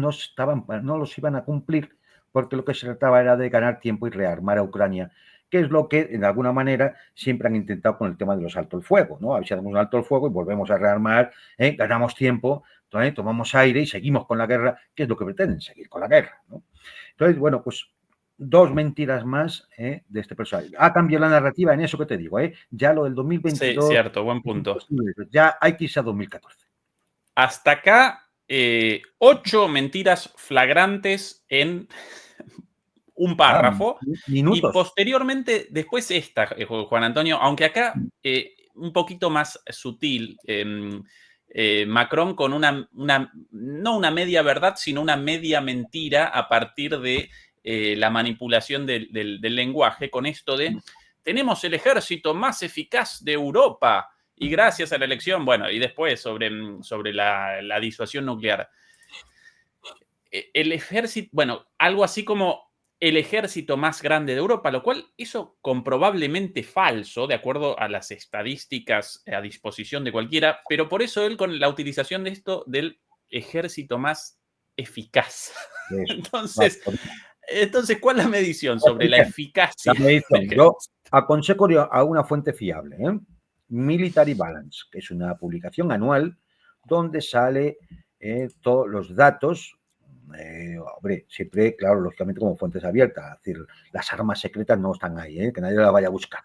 no los iban a cumplir porque lo que se trataba era de ganar tiempo y rearmar a Ucrania, que es lo que, de alguna manera, siempre han intentado con el tema de los altos el fuego, ¿no? A ver si hacemos un alto el fuego y volvemos a rearmar, ganamos tiempo, tomamos aire y seguimos con la guerra, que es lo que pretenden, seguir con la guerra, ¿no? Entonces, bueno, pues dos mentiras más de este personaje. Ha cambiado la narrativa en eso que te digo, ya lo del 2022... Sí, cierto, buen punto. Ya hay que irse a 2014. Hasta acá, 8 mentiras flagrantes en un párrafo. Minutos. Y posteriormente, después esta, Juan Antonio, aunque acá un poquito más sutil, Macron con no una media verdad, sino una media mentira a partir de la manipulación del lenguaje, con esto de tenemos el ejército más eficaz de Europa y gracias a la elección, bueno, y después sobre la disuasión nuclear. El ejército, bueno, algo así como el ejército más grande de Europa, lo cual eso comprobablemente falso, de acuerdo a las estadísticas a disposición de cualquiera, pero por eso él con la utilización de esto del ejército más eficaz. Entonces, ¿cuál es la medición sobre la eficacia? La medición. Yo aconsejo a una fuente fiable, Military Balance, que es una publicación anual donde sale todos los datos. Hombre, siempre, claro, lógicamente como fuentes abiertas, es decir, las armas secretas no están ahí, que nadie las vaya a buscar.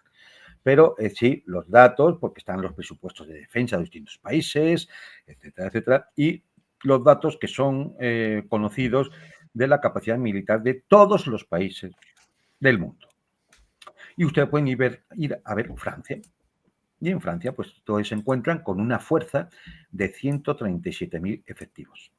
Pero sí, los datos, porque están los presupuestos de defensa de distintos países, etcétera, etcétera, y los datos que son conocidos de la capacidad militar de todos los países del mundo. Y ustedes pueden ir a ver Francia. Y en Francia, pues todos se encuentran con una fuerza de 137.000 efectivos.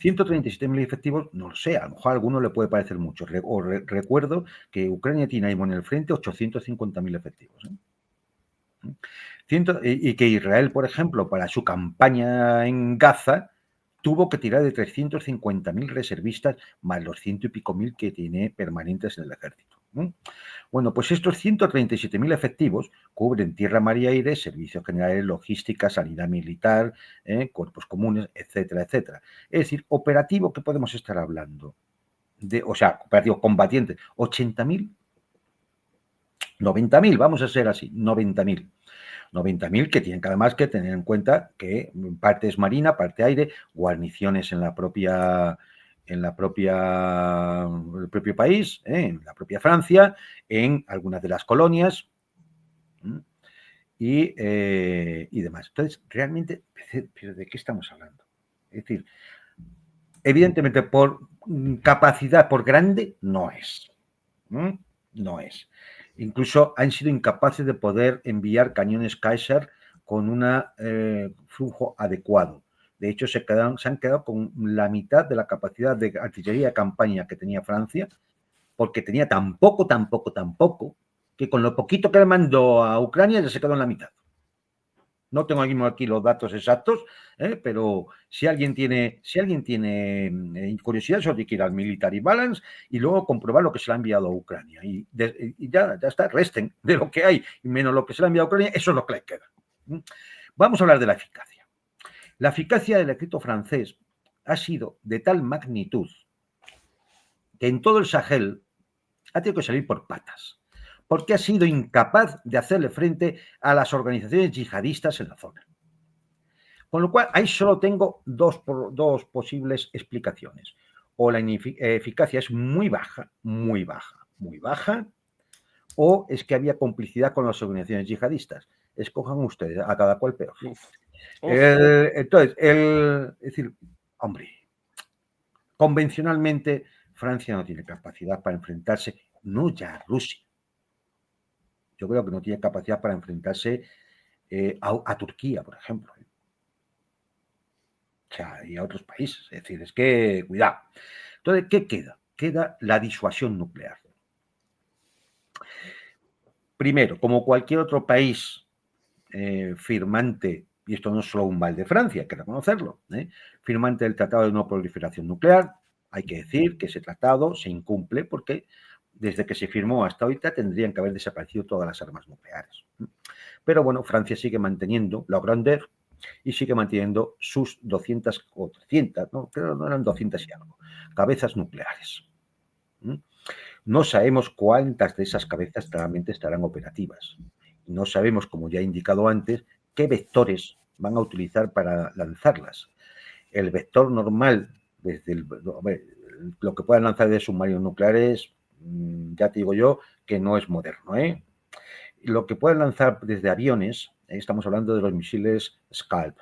137.000 efectivos, no lo sé, a lo mejor a alguno le puede parecer mucho. Recuerdo que Ucrania tiene ahí en el frente 850.000 efectivos. Y que Israel, por ejemplo, para su campaña en Gaza, tuvo que tirar de 350.000 reservistas más los 100 y pico mil que tiene permanentes en el ejército. Bueno, pues estos 137.000 efectivos cubren tierra, mar y aire, servicios generales, logística, sanidad militar, cuerpos comunes, etcétera, etcétera. Es decir, operativo, ¿qué podemos estar hablando? O sea, operativo combatiente, 80.000, 90.000, vamos a ser así, 90.000. 90.000 que tienen que además que tener en cuenta que parte es marina, parte aire, guarniciones en el propio país, en la propia Francia, en algunas de las colonias y demás. Entonces, realmente, ¿pero de qué estamos hablando? Es decir, evidentemente por capacidad, por grande, no es. No es. Incluso han sido incapaces de poder enviar cañones Kaiser con un flujo adecuado. De hecho, se han quedado con la mitad de la capacidad de artillería de campaña que tenía Francia, porque tenía tan poco, que con lo poquito que le mandó a Ucrania ya se quedó en la mitad. No tengo aquí los datos exactos, pero si alguien tiene curiosidad, solo tiene que ir al Military Balance y luego comprobar lo que se le ha enviado a Ucrania. Y ya está, resten de lo que hay, y menos lo que se le ha enviado a Ucrania, eso es lo que le queda. Vamos a hablar de la eficacia. La eficacia del ejército francés ha sido de tal magnitud que en todo el Sahel ha tenido que salir por patas, porque ha sido incapaz de hacerle frente a las organizaciones yihadistas en la zona. Con lo cual, ahí solo tengo dos posibles explicaciones. O la eficacia es muy baja, o es que había complicidad con las organizaciones yihadistas. Escojan ustedes, a cada cual peor. Entonces, es decir, hombre, convencionalmente Francia no tiene capacidad para enfrentarse, no ya a Rusia. Yo creo que no tiene capacidad para enfrentarse a Turquía, por ejemplo. O sea, y a otros países. Es decir, es que, cuidado. Entonces, ¿qué queda? Queda la disuasión nuclear. Primero, como cualquier otro país firmante, y esto no es solo un mal de Francia, hay que reconocerlo, firmante del Tratado de No Proliferación Nuclear, hay que decir que ese tratado se incumple porque desde que se firmó hasta ahorita tendrían que haber desaparecido todas las armas nucleares. Pero bueno, Francia sigue manteniendo la Grandeur y sigue manteniendo sus 200 o 300, ¿no? Creo que no eran 200 y algo, cabezas nucleares. No sabemos cuántas de esas cabezas realmente estarán operativas. No sabemos, como ya he indicado antes, qué vectores van a utilizar para lanzarlas. El vector normal, desde lo que puedan lanzar de submarinos nucleares, ya te digo yo que no es moderno. Lo que pueden lanzar desde aviones, estamos hablando de los misiles Scalp,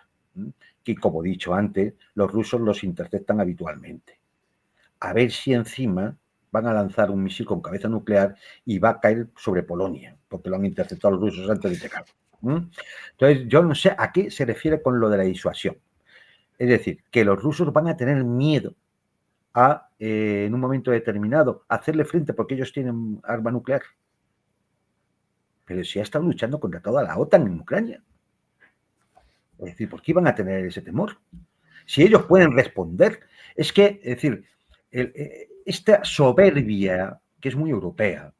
que como he dicho antes, los rusos los interceptan habitualmente. A ver si encima van a lanzar un misil con cabeza nuclear y va a caer sobre Polonia, porque lo han interceptado los rusos antes de llegar. Entonces, yo no sé a qué se refiere con lo de la disuasión. Es decir, que los rusos van a tener miedo a, en un momento determinado, hacerle frente porque ellos tienen arma nuclear. Pero si ha estado luchando contra toda la OTAN en Ucrania. Es decir, ¿por qué iban a tener ese temor? Si ellos pueden responder, es que, es decir, esta soberbia, que es muy europea,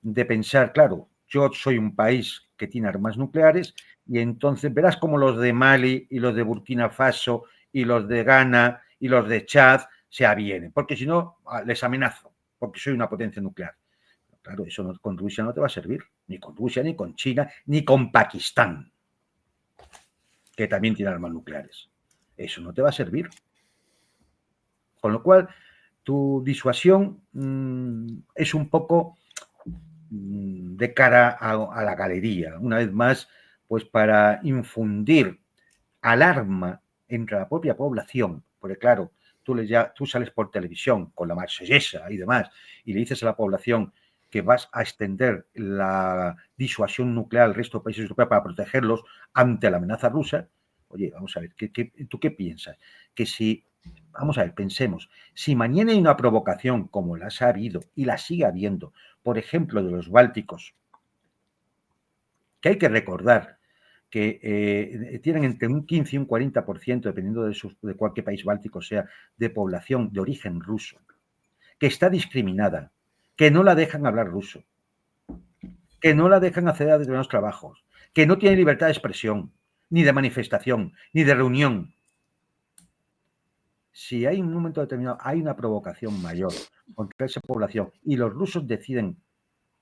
de pensar, claro, yo soy un país que tiene armas nucleares y entonces verás como los de Mali y los de Burkina Faso y los de Ghana y los de Chad se avienen, porque si no, les amenazo, porque soy una potencia nuclear. Claro, eso no, con Rusia no te va a servir, ni con Rusia, ni con China, ni con Pakistán, que también tiene armas nucleares. Eso no te va a servir. Con lo cual, tu disuasión es un poco de cara a la galería, una vez más, pues para infundir alarma entre la propia población, porque claro, tú sales por televisión con la marsellesa y demás, y le dices a la población que vas a extender la disuasión nuclear al resto de países europeos para protegerlos ante la amenaza rusa. Oye, vamos a ver, ¿tú qué piensas? Que si, vamos a ver, pensemos, si mañana hay una provocación como las ha habido y la sigue habiendo, por ejemplo, de los bálticos, que hay que recordar que tienen entre un 15 y un 40%, dependiendo de cualquier país báltico sea, de población de origen ruso, que está discriminada, que no la dejan hablar ruso, que no la dejan hacer determinados trabajos, que no tiene libertad de expresión, ni de manifestación, ni de reunión. Si hay un momento determinado, hay una provocación mayor contra esa población y los rusos deciden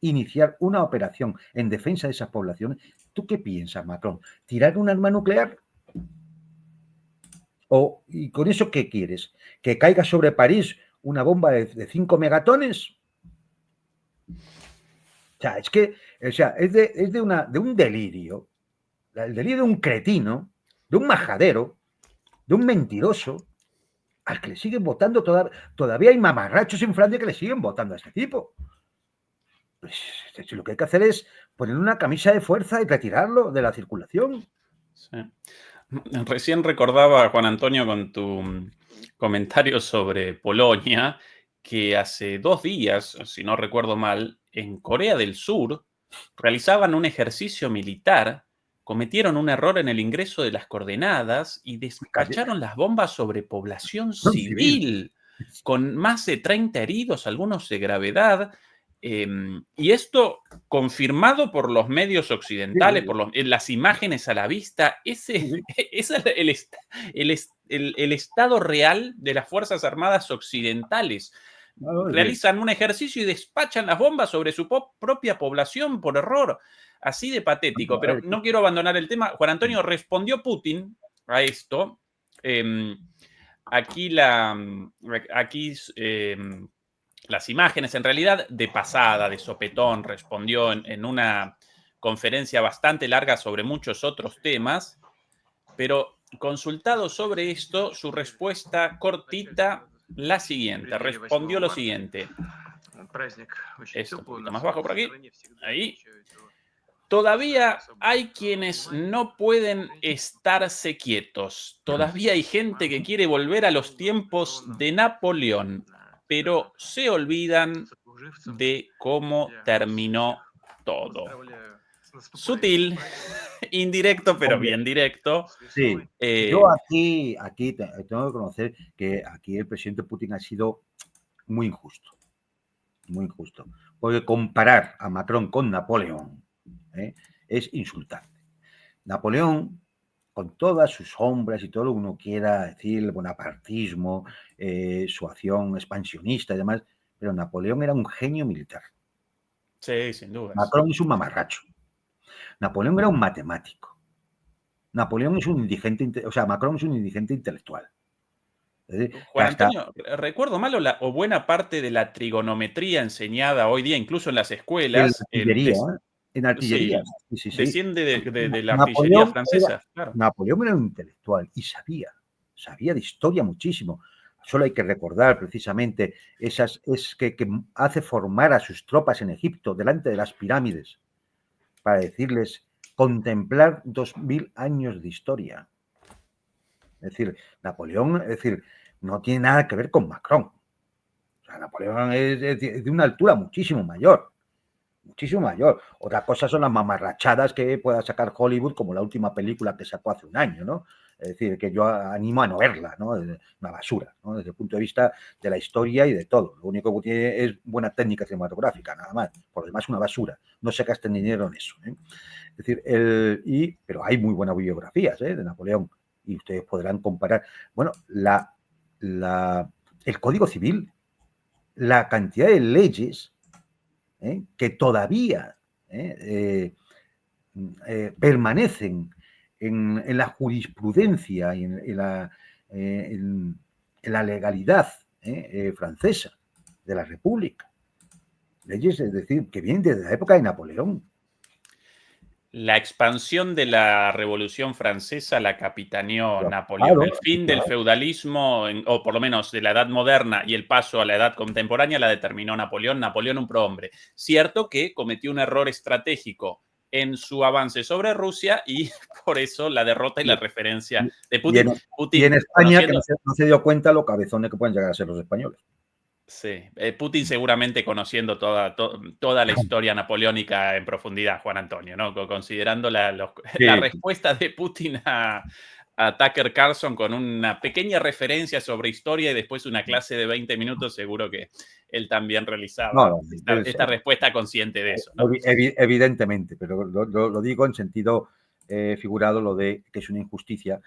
iniciar una operación en defensa de esas poblaciones, ¿tú qué piensas, Macron? ¿Tirar un arma nuclear? ¿Y con eso qué quieres? ¿Que caiga sobre París una bomba de 5 megatones? O sea, es que es de un delirio, el delirio de un cretino, de un majadero, de un mentiroso, al que le siguen votando. Todavía hay mamarrachos en Francia que le siguen votando a este tipo. Pues lo que hay que hacer es poner una camisa de fuerza y retirarlo de la circulación. Sí. Recién recordaba, Juan Antonio, con tu comentario sobre Polonia, que hace 2 días, si no recuerdo mal, en Corea del Sur realizaban un ejercicio militar, cometieron un error en el ingreso de las coordenadas y despacharon las bombas sobre población civil, con más de 30 heridos, algunos de gravedad. Y esto confirmado por los medios occidentales, por las imágenes a la vista, ese es el estado real de las Fuerzas Armadas occidentales. Realizan un ejercicio y despachan las bombas sobre su propia población por error. Así de patético. Pero no quiero abandonar el tema. Juan Antonio, respondió Putin a esto. Aquí las imágenes, en realidad, de pasada, de sopetón, respondió en una conferencia bastante larga sobre muchos otros temas, pero consultado sobre esto, su respuesta cortita, la siguiente, respondió lo siguiente. Esto un poquito más bajo por aquí. Ahí. Todavía hay quienes no pueden estarse quietos. Todavía hay gente que quiere volver a los tiempos de Napoleón, pero se olvidan de cómo terminó todo. Sutil, indirecto, pero bien directo. Sí. Yo aquí tengo que reconocer que aquí el presidente Putin ha sido muy injusto. Muy injusto. Porque comparar a Macron con Napoleón es insultante. Napoleón, con todas sus sombras y todo lo que uno quiera decir, el bonapartismo, su acción expansionista y demás, pero Napoleón era un genio militar. Sí, sin duda. Macron es un mamarracho. Napoleón era un matemático. Napoleón es un indigente, o sea, Macron es un indigente intelectual. Juan Antonio, ¿recuerdo mal o buena parte de la trigonometría enseñada hoy día, incluso en las escuelas? En artillería. Sí. Desciende de la Napoleón artillería francesa. Claro. Napoleón era un intelectual y sabía de historia muchísimo. Solo hay que recordar precisamente que hace formar a sus tropas en Egipto delante de las pirámides para decirles contemplar 2000 años de historia. Es decir, Napoleón, no tiene nada que ver con Macron. O sea, Napoleón es de una altura muchísimo mayor. Muchísimo mayor. Otra cosa son las mamarrachadas que pueda sacar Hollywood, como la última película que sacó hace un año, ¿no? Es decir, que yo animo a no verla, ¿no? Es una basura, ¿no? Desde el punto de vista de la historia y de todo. Lo único que tiene es buena técnica cinematográfica, nada más. Por lo demás, una basura. No se gasten dinero en eso, ¿eh? Es decir, pero hay muy buenas biografías, de Napoleón, y ustedes podrán comparar. Bueno, el Código Civil, la cantidad de leyes que todavía permanecen en la jurisprudencia y en la legalidad francesa de la República. Leyes, es decir, que vienen desde la época de Napoleón. La expansión de la Revolución Francesa la capitaneó Napoleón. El fin del feudalismo, o por lo menos de la Edad Moderna, y el paso a la Edad Contemporánea la determinó Napoleón. Napoleón, un prohombre. Cierto que cometió un error estratégico en su avance sobre Rusia y por eso la derrota y la referencia de Putin. Y en España, que no se dio cuenta lo cabezones que pueden llegar a ser los españoles. Sí, Putin seguramente conociendo toda la historia napoleónica en profundidad, Juan Antonio, ¿no? Considerando la respuesta de Putin a a Tucker Carlson con una pequeña referencia sobre historia y después una clase de 20 minutos, seguro que él también realizaba No, esta respuesta consciente de eso, ¿no? Evidentemente, pero lo digo en sentido figurado, lo de que es una injusticia,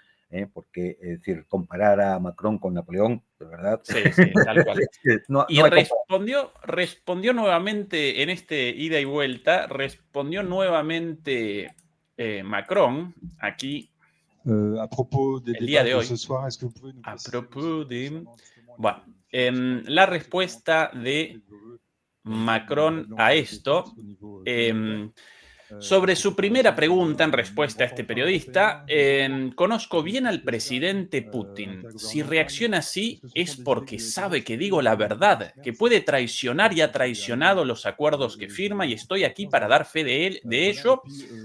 porque, es decir, comparar a Macron con Napoleón, de verdad. Sí, sí, tal cual. Y hay respondió nuevamente en este ida y vuelta, respondió nuevamente Macron aquí À propos des el día débats de de hoy. ce soir, est-ce que vous pouvez nous A préciser propos de... concernant justement Bueno, les la respuesta de Macron a esto, sobre su primera pregunta en respuesta a este periodista, conozco bien al presidente Putin. Si reacciona así es porque sabe que digo la verdad, que puede traicionar y ha traicionado los acuerdos que firma y estoy aquí para dar fe de ello,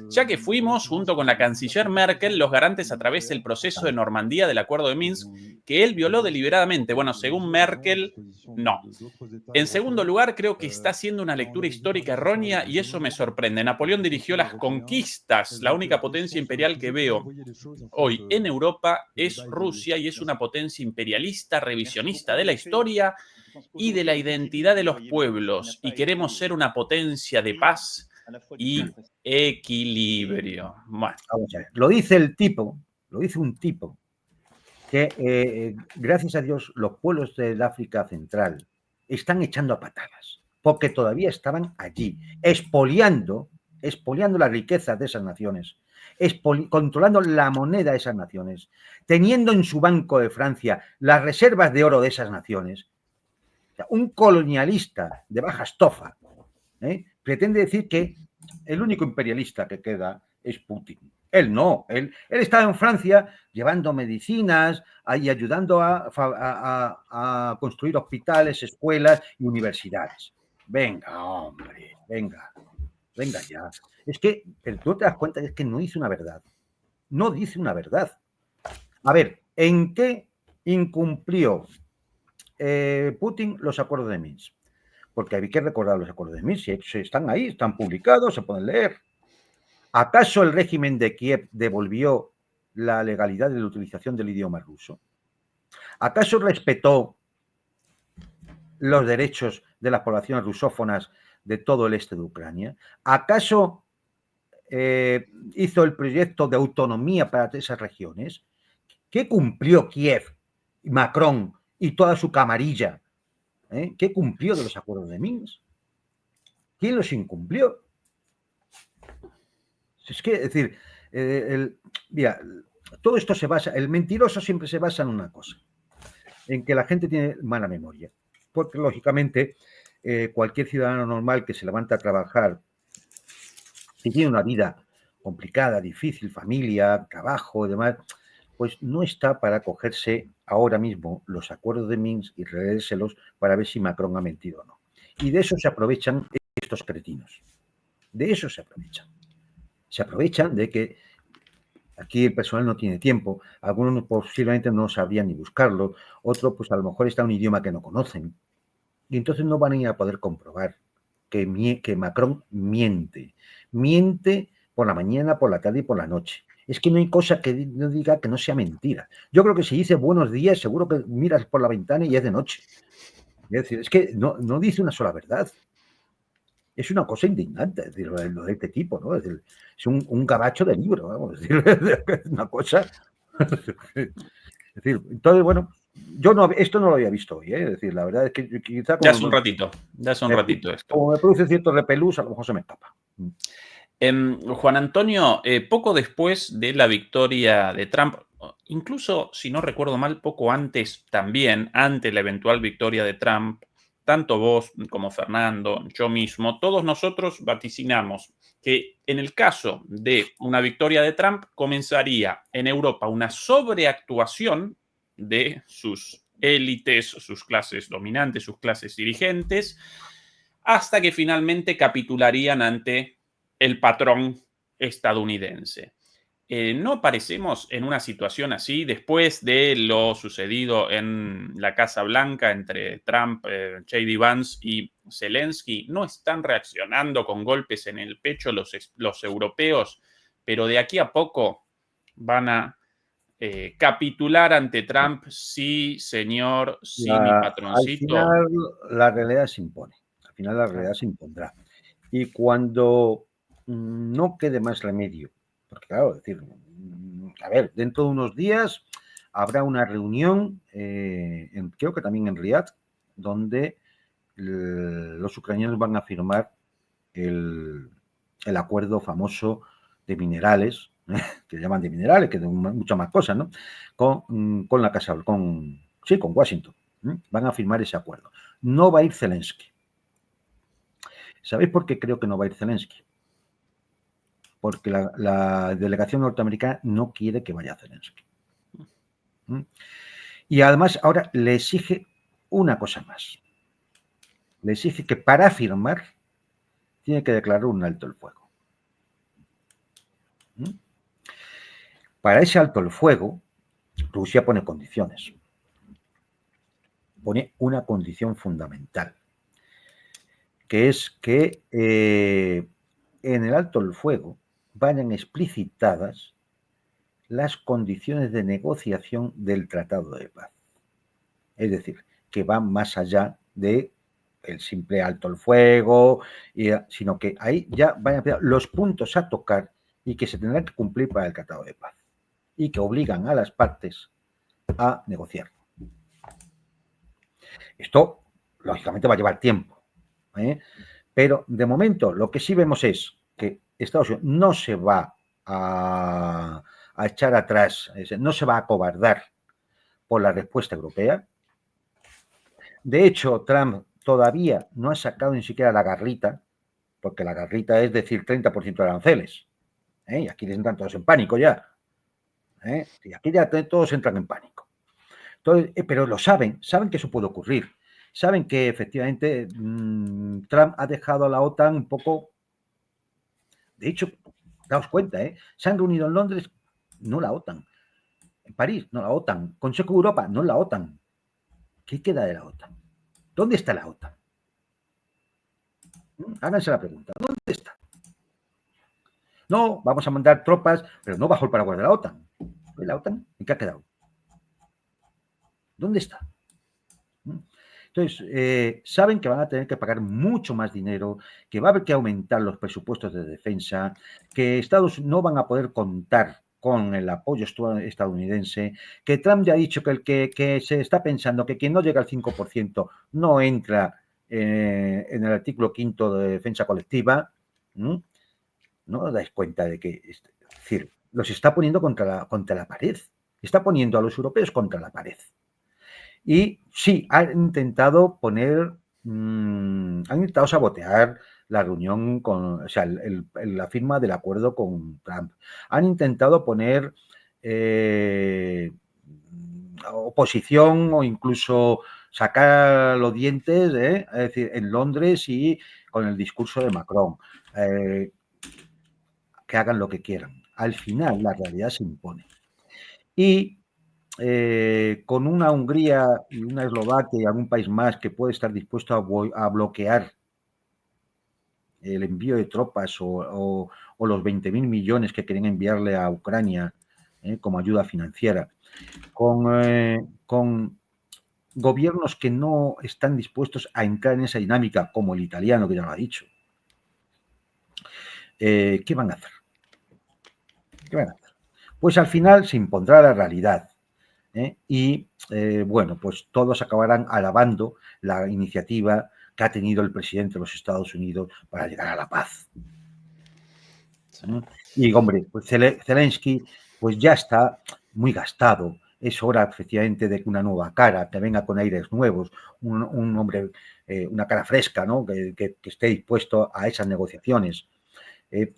ya que fuimos, junto con la canciller Merkel, los garantes a través del proceso de Normandía del Acuerdo de Minsk, que él violó deliberadamente. Bueno, según Merkel, no. En segundo lugar, creo que está haciendo una lectura histórica errónea y eso me sorprende. Napoleón dirigió las conquistas. La única potencia imperial que veo hoy en Europa es Rusia y es una potencia imperialista, revisionista de la historia y de la identidad de los pueblos. Y queremos ser una potencia de paz y equilibrio. Bueno. Vamos a ver. Lo dice un tipo que, gracias a Dios, los pueblos del África Central están echando a patadas, porque todavía estaban allí, expoliando la riqueza de esas naciones, controlando la moneda de esas naciones, teniendo en su Banco de Francia las reservas de oro de esas naciones. O sea, un colonialista de baja estofa pretende decir que el único imperialista que queda es Putin. Él no, él estaba en Francia llevando medicinas y ayudando a construir hospitales, escuelas y universidades. Venga, hombre, venga ya. Es que, pero tú te das cuenta que es que no dice una verdad. No dice una verdad. A ver, ¿en qué incumplió Putin los acuerdos de Minsk? Porque hay que recordar los acuerdos de Minsk, si están ahí, están publicados, se pueden leer. ¿Acaso el régimen de Kiev devolvió la legalidad de la utilización del idioma ruso? ¿Acaso respetó los derechos de las poblaciones rusófonas de todo el este de Ucrania? ¿Acaso hizo el proyecto de autonomía para esas regiones? ¿Qué cumplió Kiev, Macron y toda su camarilla? ¿Qué cumplió de los acuerdos de Minsk? ¿Quién los incumplió? Es que, es decir, mira, todo esto se basa, el mentiroso siempre se basa en una cosa, en que la gente tiene mala memoria, porque lógicamente cualquier ciudadano normal que se levanta a trabajar y tiene una vida complicada, difícil, familia, trabajo y demás, pues no está para cogerse ahora mismo los acuerdos de Minsk y leérselos para ver si Macron ha mentido o no. Y de eso se aprovechan estos cretinos. De eso se aprovechan. Se aprovechan de que aquí el personal no tiene tiempo, algunos posiblemente no sabrían ni buscarlo, otros pues a lo mejor está un idioma que no conocen, y entonces no van a ir a poder comprobar que Macron miente por la mañana, por la tarde y por la noche. Es que no hay cosa que no diga que no sea mentira. Yo creo que si dice buenos días, seguro que miras por la ventana y es de noche. Es decir, es que no dice una sola verdad. Es una cosa indignante, es decir, lo de este tipo, ¿no? Es decir, es un gabacho de libro, vamos, es decir, es una cosa. Es decir, entonces, bueno, yo esto no lo había visto hoy, ¿eh? Es decir, la verdad es que quizá Ya hace un ratito esto. Como me produce cierto repelús, a lo mejor se me escapa. Juan Antonio, poco después de la victoria de Trump, incluso si no recuerdo mal, poco antes también, ante la eventual victoria de Trump, tanto vos como Fernando, yo mismo, todos nosotros vaticinamos que en el caso de una victoria de Trump comenzaría en Europa una sobreactuación de sus élites, sus clases dominantes, sus clases dirigentes, hasta que finalmente capitularían ante el patrón estadounidense. ¿No aparecemos en una situación así después de lo sucedido en la Casa Blanca entre Trump, J.D. Vance y Zelensky? ¿No están reaccionando con golpes en el pecho los europeos, pero de aquí a poco van a capitular ante Trump, sí, señor, sí, mi Al patroncito. final la realidad se impone, al final la realidad se impondrá. Y cuando no quede más remedio, porque claro, es decir, a ver, dentro de unos días habrá una reunión, creo que también en Riad, donde los ucranianos van a firmar el acuerdo famoso de minerales, que llaman de minerales, que de muchas más cosas, ¿no? Con la Casa, con Washington. Van a firmar ese acuerdo. No va a ir Zelensky. ¿Sabéis por qué creo que no va a ir Zelensky? Porque la delegación norteamericana no quiere que vaya Zelensky. Y además ahora le exige una cosa más. Le exige que para firmar tiene que declarar un alto el fuego. Para ese alto el fuego, Rusia pone condiciones. Pone una condición fundamental, que es que en el alto el fuego vayan explicitadas las condiciones de negociación del Tratado de Paz. Es decir, que van más allá de el simple alto el fuego, sino que ahí ya van a empezar los puntos a tocar y que se tendrán que cumplir para el Tratado de Paz y que obligan a las partes a negociar. Esto, lógicamente, va a llevar tiempo, pero de momento lo que sí vemos es que Estados Unidos no se va a echar atrás, no se va a acobardar por la respuesta europea. De hecho, Trump todavía no ha sacado ni siquiera la garrita, porque la garrita es decir 30% de aranceles. Y aquí entran todos en pánico ya. Y aquí ya todos entran en pánico. Entonces, pero lo saben que eso puede ocurrir. Saben que efectivamente Trump ha dejado a la OTAN un poco. De hecho, daos cuenta, se han reunido en Londres, no la OTAN. En París, no la OTAN. Consejo de Europa, no la OTAN. ¿Qué queda de la OTAN? ¿Dónde está la OTAN? Háganse la pregunta, ¿dónde está? No, vamos a mandar tropas, pero no bajo el paraguas de la OTAN. ¿La OTAN? ¿En qué ha quedado? ¿Dónde está? Entonces, saben que van a tener que pagar mucho más dinero, que va a haber que aumentar los presupuestos de defensa, que Estados Unidos no van a poder contar con el apoyo estadounidense, que Trump ya ha dicho que se está pensando que quien no llega al 5% no entra en el artículo 5 de defensa colectiva. ¿No os dais cuenta de que, es decir, los está poniendo contra la pared? Está poniendo a los europeos contra la pared. Y sí, han intentado sabotear la reunión la firma del acuerdo con Trump. Han intentado poner oposición o incluso sacar los dientes, es decir, en Londres y con el discurso de Macron. Que hagan lo que quieran. Al final, la realidad se impone. Y con una Hungría y una Eslovaquia y algún país más que puede estar dispuesto a bloquear el envío de tropas o los 20.000 millones que quieren enviarle a Ucrania como ayuda financiera, con gobiernos que no están dispuestos a entrar en esa dinámica, como el italiano, que ya lo ha dicho, ¿qué van a hacer? ¿Qué van a hacer? Pues al final se impondrá la realidad. Y bueno, pues todos acabarán alabando la iniciativa que ha tenido el presidente de los Estados Unidos para llegar a la paz. Sí. Y hombre, pues Zelensky pues ya está muy gastado. Es hora efectivamente de que una nueva cara, que venga con aires nuevos, un hombre, una cara fresca, ¿no? que esté dispuesto a esas negociaciones.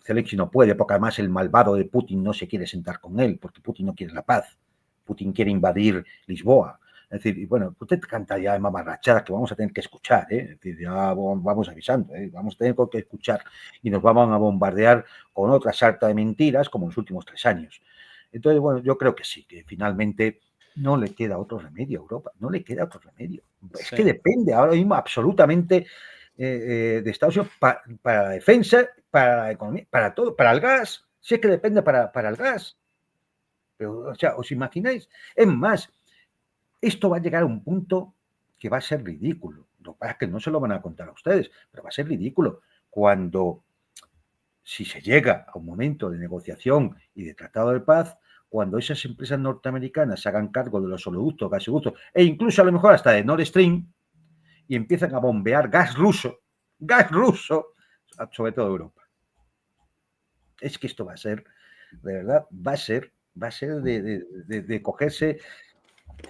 Zelensky no puede, porque además el malvado de Putin no se quiere sentar con él, porque Putin no quiere la paz. Putin quiere invadir Lisboa. Es decir, y bueno, usted canta ya de mamarrachadas que vamos a tener que escuchar, Es decir, ya vamos avisando, vamos a tener que escuchar y nos vamos a bombardear con otra sarta de mentiras como en los últimos 3 años. Entonces, bueno, yo creo que sí, que finalmente no le queda otro remedio a Europa, no le queda otro remedio. Sí. Es que depende ahora mismo absolutamente de Estados Unidos para la defensa, para la economía, para todo, para el gas, si es que depende para el gas. Pero, o sea, ¿os imagináis? Es más, esto va a llegar a un punto que va a ser ridículo. Lo que pasa es que no se lo van a contar a ustedes, pero va a ser ridículo cuando, si se llega a un momento de negociación y de tratado de paz, cuando esas empresas norteamericanas se hagan cargo de los oleoductos, gasoductos e incluso a lo mejor hasta de Nord Stream y empiezan a bombear gas ruso, sobre todo Europa. Es que esto va a ser, de verdad, va a ser de cogerse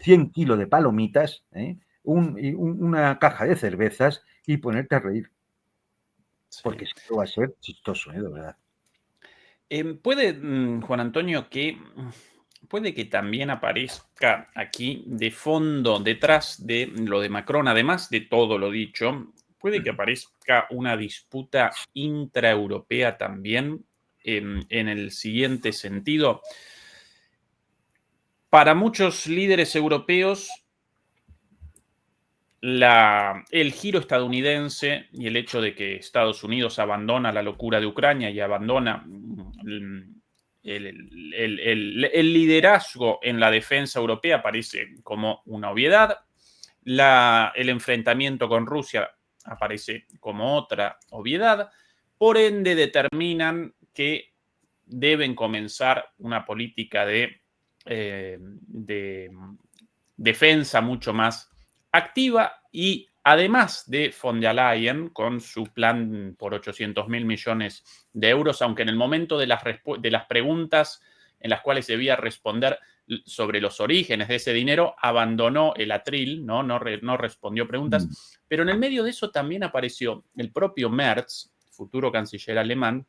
100 kilos de palomitas, una caja de cervezas y ponerte a reír. Sí. Porque esto va a ser chistoso, de verdad. Puede, Juan Antonio, puede que también aparezca aquí de fondo, detrás de lo de Macron, además de todo lo dicho, puede que aparezca una disputa intraeuropea también, en el siguiente sentido. Para muchos líderes europeos, el giro estadounidense y el hecho de que Estados Unidos abandona la locura de Ucrania y abandona el liderazgo en la defensa europea parece como una obviedad. El enfrentamiento con Rusia aparece como otra obviedad. Por ende, determinan que deben comenzar una política de defensa mucho más activa y además de von der Leyen con su plan por 800.000 millones de euros, aunque en el momento de las preguntas en las cuales debía responder sobre los orígenes de ese dinero, abandonó el atril, no respondió preguntas, pero en el medio de eso también apareció el propio Merz, futuro canciller alemán,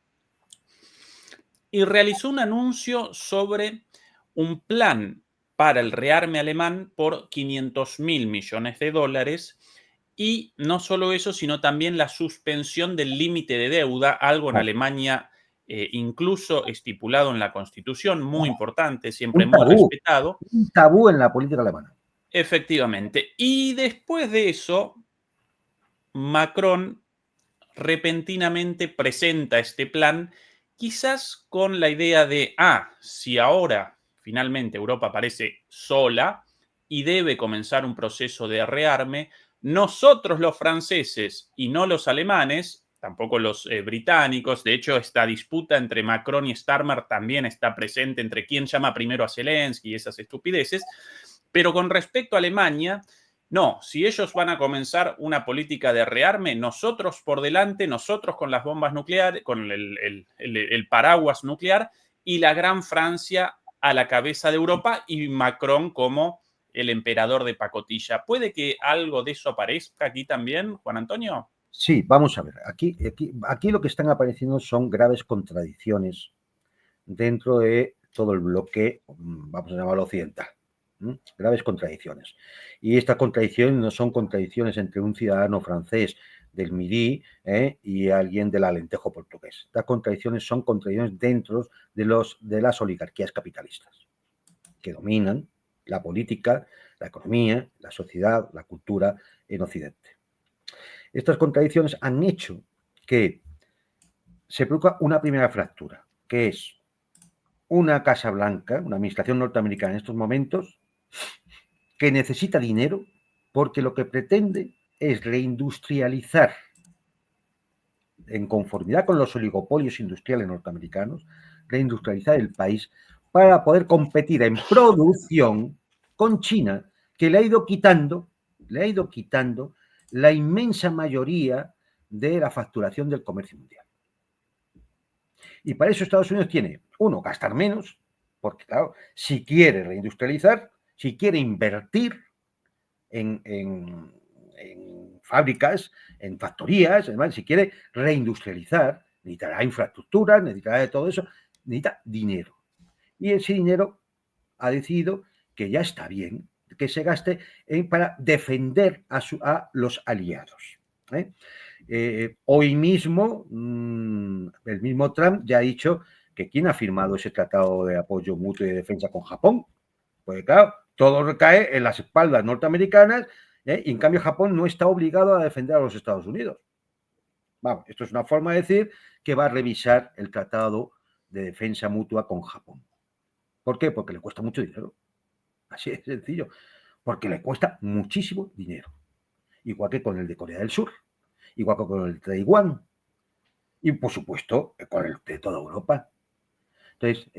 y realizó un anuncio sobre un plan para el rearme alemán por 500.000 millones de dólares. Y no solo eso, sino también la suspensión del límite de deuda, algo en Alemania incluso estipulado en la Constitución, muy importante, siempre muy respetado. Un tabú en la política alemana. Efectivamente. Y después de eso, Macron repentinamente presenta este plan, quizás con la idea de, si ahora finalmente Europa parece sola y debe comenzar un proceso de rearme, nosotros los franceses y no los alemanes, tampoco los británicos, de hecho esta disputa entre Macron y Starmer también está presente entre quién llama primero a Zelensky y esas estupideces, pero con respecto a Alemania, no, si ellos van a comenzar una política de rearme, nosotros por delante, nosotros con las bombas nucleares, con el paraguas nuclear y la gran Francia a la cabeza de Europa y Macron como el emperador de pacotilla. ¿Puede que algo de eso aparezca aquí también, Juan Antonio? Sí, vamos a ver. Aquí lo que están apareciendo son graves contradicciones dentro de todo el bloque, vamos a llamarlo occidental. Graves contradicciones. Y estas contradicciones no son contradicciones entre un ciudadano francés del Midi y alguien del Alentejo portugués. Estas contradicciones son contradicciones dentro de las oligarquías capitalistas que dominan la política, la economía, la sociedad, la cultura en Occidente. Estas contradicciones han hecho que se produzca una primera fractura, que es una Casa Blanca, una administración norteamericana en estos momentos, que necesita dinero porque lo que pretende es reindustrializar en conformidad con los oligopolios industriales norteamericanos, reindustrializar el país para poder competir en producción con China, que le ha ido quitando la inmensa mayoría de la facturación del comercio mundial. Y para eso Estados Unidos tiene, uno, gastar menos, porque claro, si quiere reindustrializar, si quiere invertir en fábricas, en factorías, además, si quiere reindustrializar, necesitará infraestructura, necesitará de todo eso, necesita dinero. Y ese dinero ha decidido que ya está bien, que se gaste para defender a los aliados. Hoy mismo, el mismo Trump ya ha dicho que ¿quién ha firmado ese tratado de apoyo mutuo y de defensa con Japón? Pues claro, todo recae en las espaldas norteamericanas y en cambio Japón no está obligado a defender a los Estados Unidos. Vamos, esto es una forma de decir que va a revisar el tratado de defensa mutua con Japón. ¿Por qué? Porque le cuesta mucho dinero. Así de sencillo. Porque le cuesta muchísimo dinero. Igual que con el de Corea del Sur, igual que con el de Taiwán y, por supuesto, con el de toda Europa. Entonces,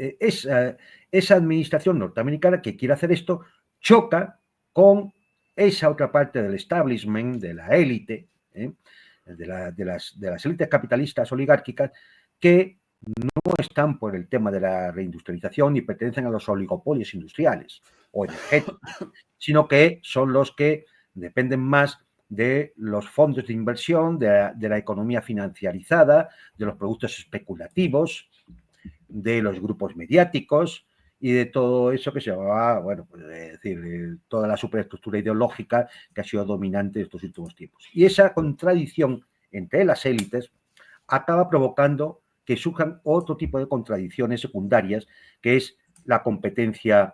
esa administración norteamericana que quiere hacer esto choca con esa otra parte del establishment, de la élite, de las élites capitalistas oligárquicas, que no están por el tema de la reindustrialización ni pertenecen a los oligopolios industriales o energéticos, sino que son los que dependen más de los fondos de inversión, de la economía financiarizada, de los productos especulativos, de los grupos mediáticos y de todo eso que se llamaba, bueno, pues decir, toda la superestructura ideológica que ha sido dominante estos últimos tiempos. Y esa contradicción entre las élites acaba provocando que surjan otro tipo de contradicciones secundarias, que es la competencia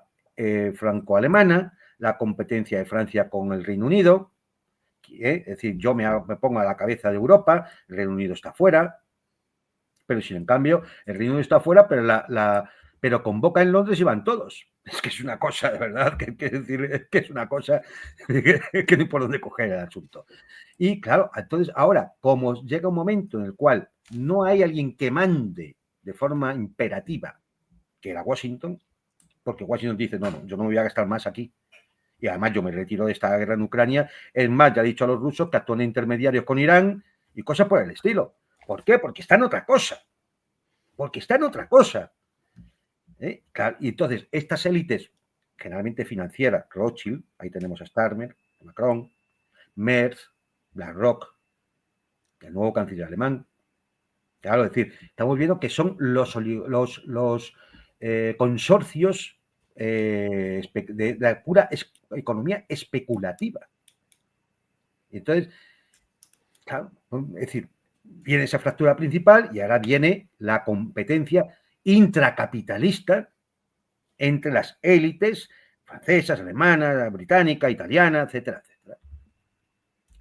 franco-alemana, la competencia de Francia con el Reino Unido, es decir, yo me pongo a la cabeza de Europa, el Reino Unido está fuera, pero sin en cambio, el Reino Unido está fuera, pero convoca en Londres y van todos. Es que es una cosa, de verdad, que es una cosa que no hay por dónde coger el asunto. Y claro, entonces ahora, como llega un momento en el cual no hay alguien que mande de forma imperativa, que era Washington, porque Washington dice, no, yo no me voy a gastar más aquí. Y además yo me retiro de esta guerra en Ucrania. Es más, ya ha dicho a los rusos que actúen intermediarios con Irán y cosas por el estilo. ¿Por qué? Porque está en otra cosa. Porque está en otra cosa. Claro, y entonces, estas élites, generalmente financieras, Rothschild, ahí tenemos a Starmer, Macron, Merz, BlackRock, el nuevo canciller alemán. Claro, es decir, estamos viendo que son los consorcios de la pura economía especulativa. Entonces, claro, es decir, viene esa fractura principal y ahora viene la competencia intracapitalista entre las élites francesas, alemanas, británica, italiana, etcétera, etcétera.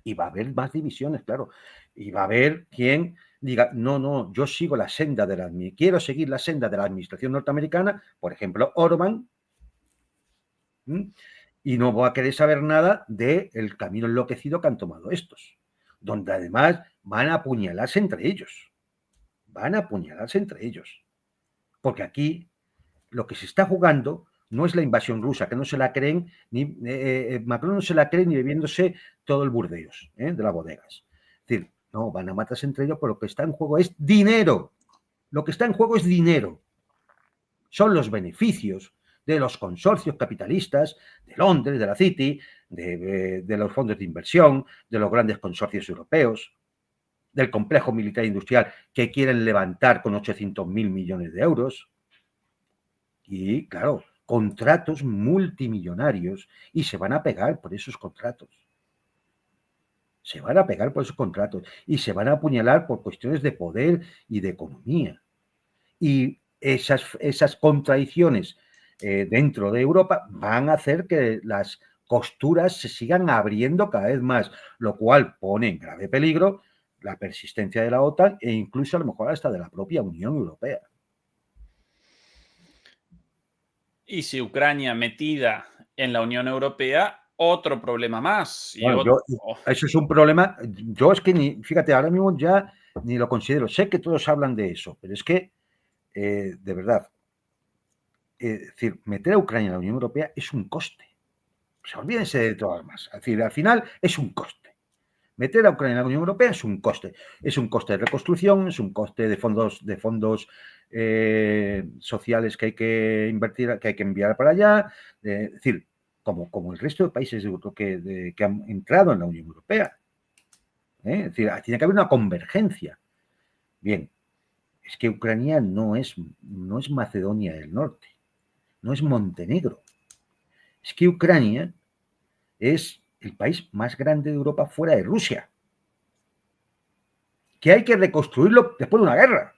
Y va a haber más divisiones, claro. Y va a haber quien diga, no, yo sigo la senda quiero seguir la senda de la administración norteamericana, por ejemplo, Orban, y no voy a querer saber nada del camino enloquecido que han tomado estos, donde además van a apuñalarse entre ellos. Porque aquí lo que se está jugando no es la invasión rusa, que no se la creen, Macron no se la cree ni bebiéndose todo el Burdeos de las bodegas. Es decir, no, van a matarse entre ellos, pero lo que está en juego es dinero. Lo que está en juego es dinero. Son los beneficios de los consorcios capitalistas de Londres, de la City, de los fondos de inversión, de los grandes consorcios europeos, del complejo militar industrial que quieren levantar con 800.000 millones de euros. Y, claro, contratos multimillonarios y se van a pegar por esos contratos. Se van a pegar por esos contratos y se van a apuñalar por cuestiones de poder y de economía. Y esas contradicciones dentro de Europa van a hacer que las costuras se sigan abriendo cada vez más, lo cual pone en grave peligro la persistencia de la OTAN e incluso a lo mejor hasta de la propia Unión Europea. Y si Ucrania metida en la Unión Europea, otro problema más. Bueno, eso es un problema. Yo es que fíjate, ahora mismo ya ni lo considero. Sé que todos hablan de eso, pero es que, de verdad, es decir, meter a Ucrania en la Unión Europea es un coste. O sea, olvídense de todas más. Es decir, al final es un coste. Meter a Ucrania en la Unión Europea es un coste. Es un coste de reconstrucción, es un coste de fondos sociales que hay que invertir, que hay que enviar para allá. Es decir, como el resto de países que han entrado en la Unión Europea. Es decir, tiene que haber una convergencia. Bien, es que Ucrania no es Macedonia del Norte, no es Montenegro. Es que Ucrania es el país más grande de Europa fuera de Rusia, que hay que reconstruirlo después de una guerra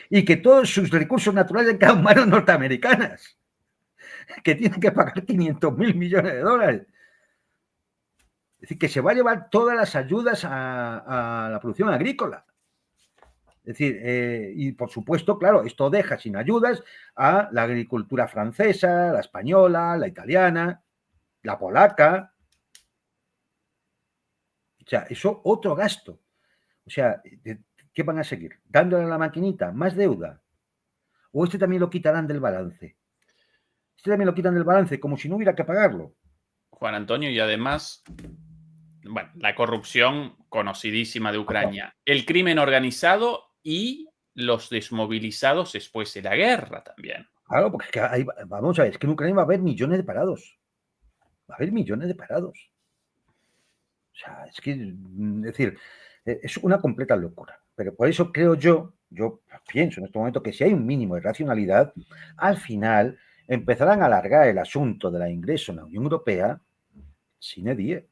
y que todos sus recursos naturales han quedado en manos norteamericanas, que tienen que pagar 500.000 millones de dólares. Es decir, que se va a llevar todas las ayudas a la producción agrícola. Es decir, y por supuesto, claro, esto deja sin ayudas a la agricultura francesa, la española, la italiana, la polaca. O sea, eso otro gasto. O sea, ¿qué van a seguir? ¿Dándole a la maquinita más deuda? ¿O este también lo quitarán del balance? Este también lo quitan del balance como si no hubiera que pagarlo. Juan Antonio, y además, bueno, la corrupción conocidísima de Ucrania, el crimen organizado y los desmovilizados después de la guerra también. Claro, porque es que vamos a ver, es que en Ucrania va a haber millones de parados. Va a haber millones de parados. O sea, es que, es decir, es una completa locura. Pero por eso creo yo pienso en este momento que si hay un mínimo de racionalidad, al final empezarán a alargar el asunto del ingreso en la Unión Europea sine die.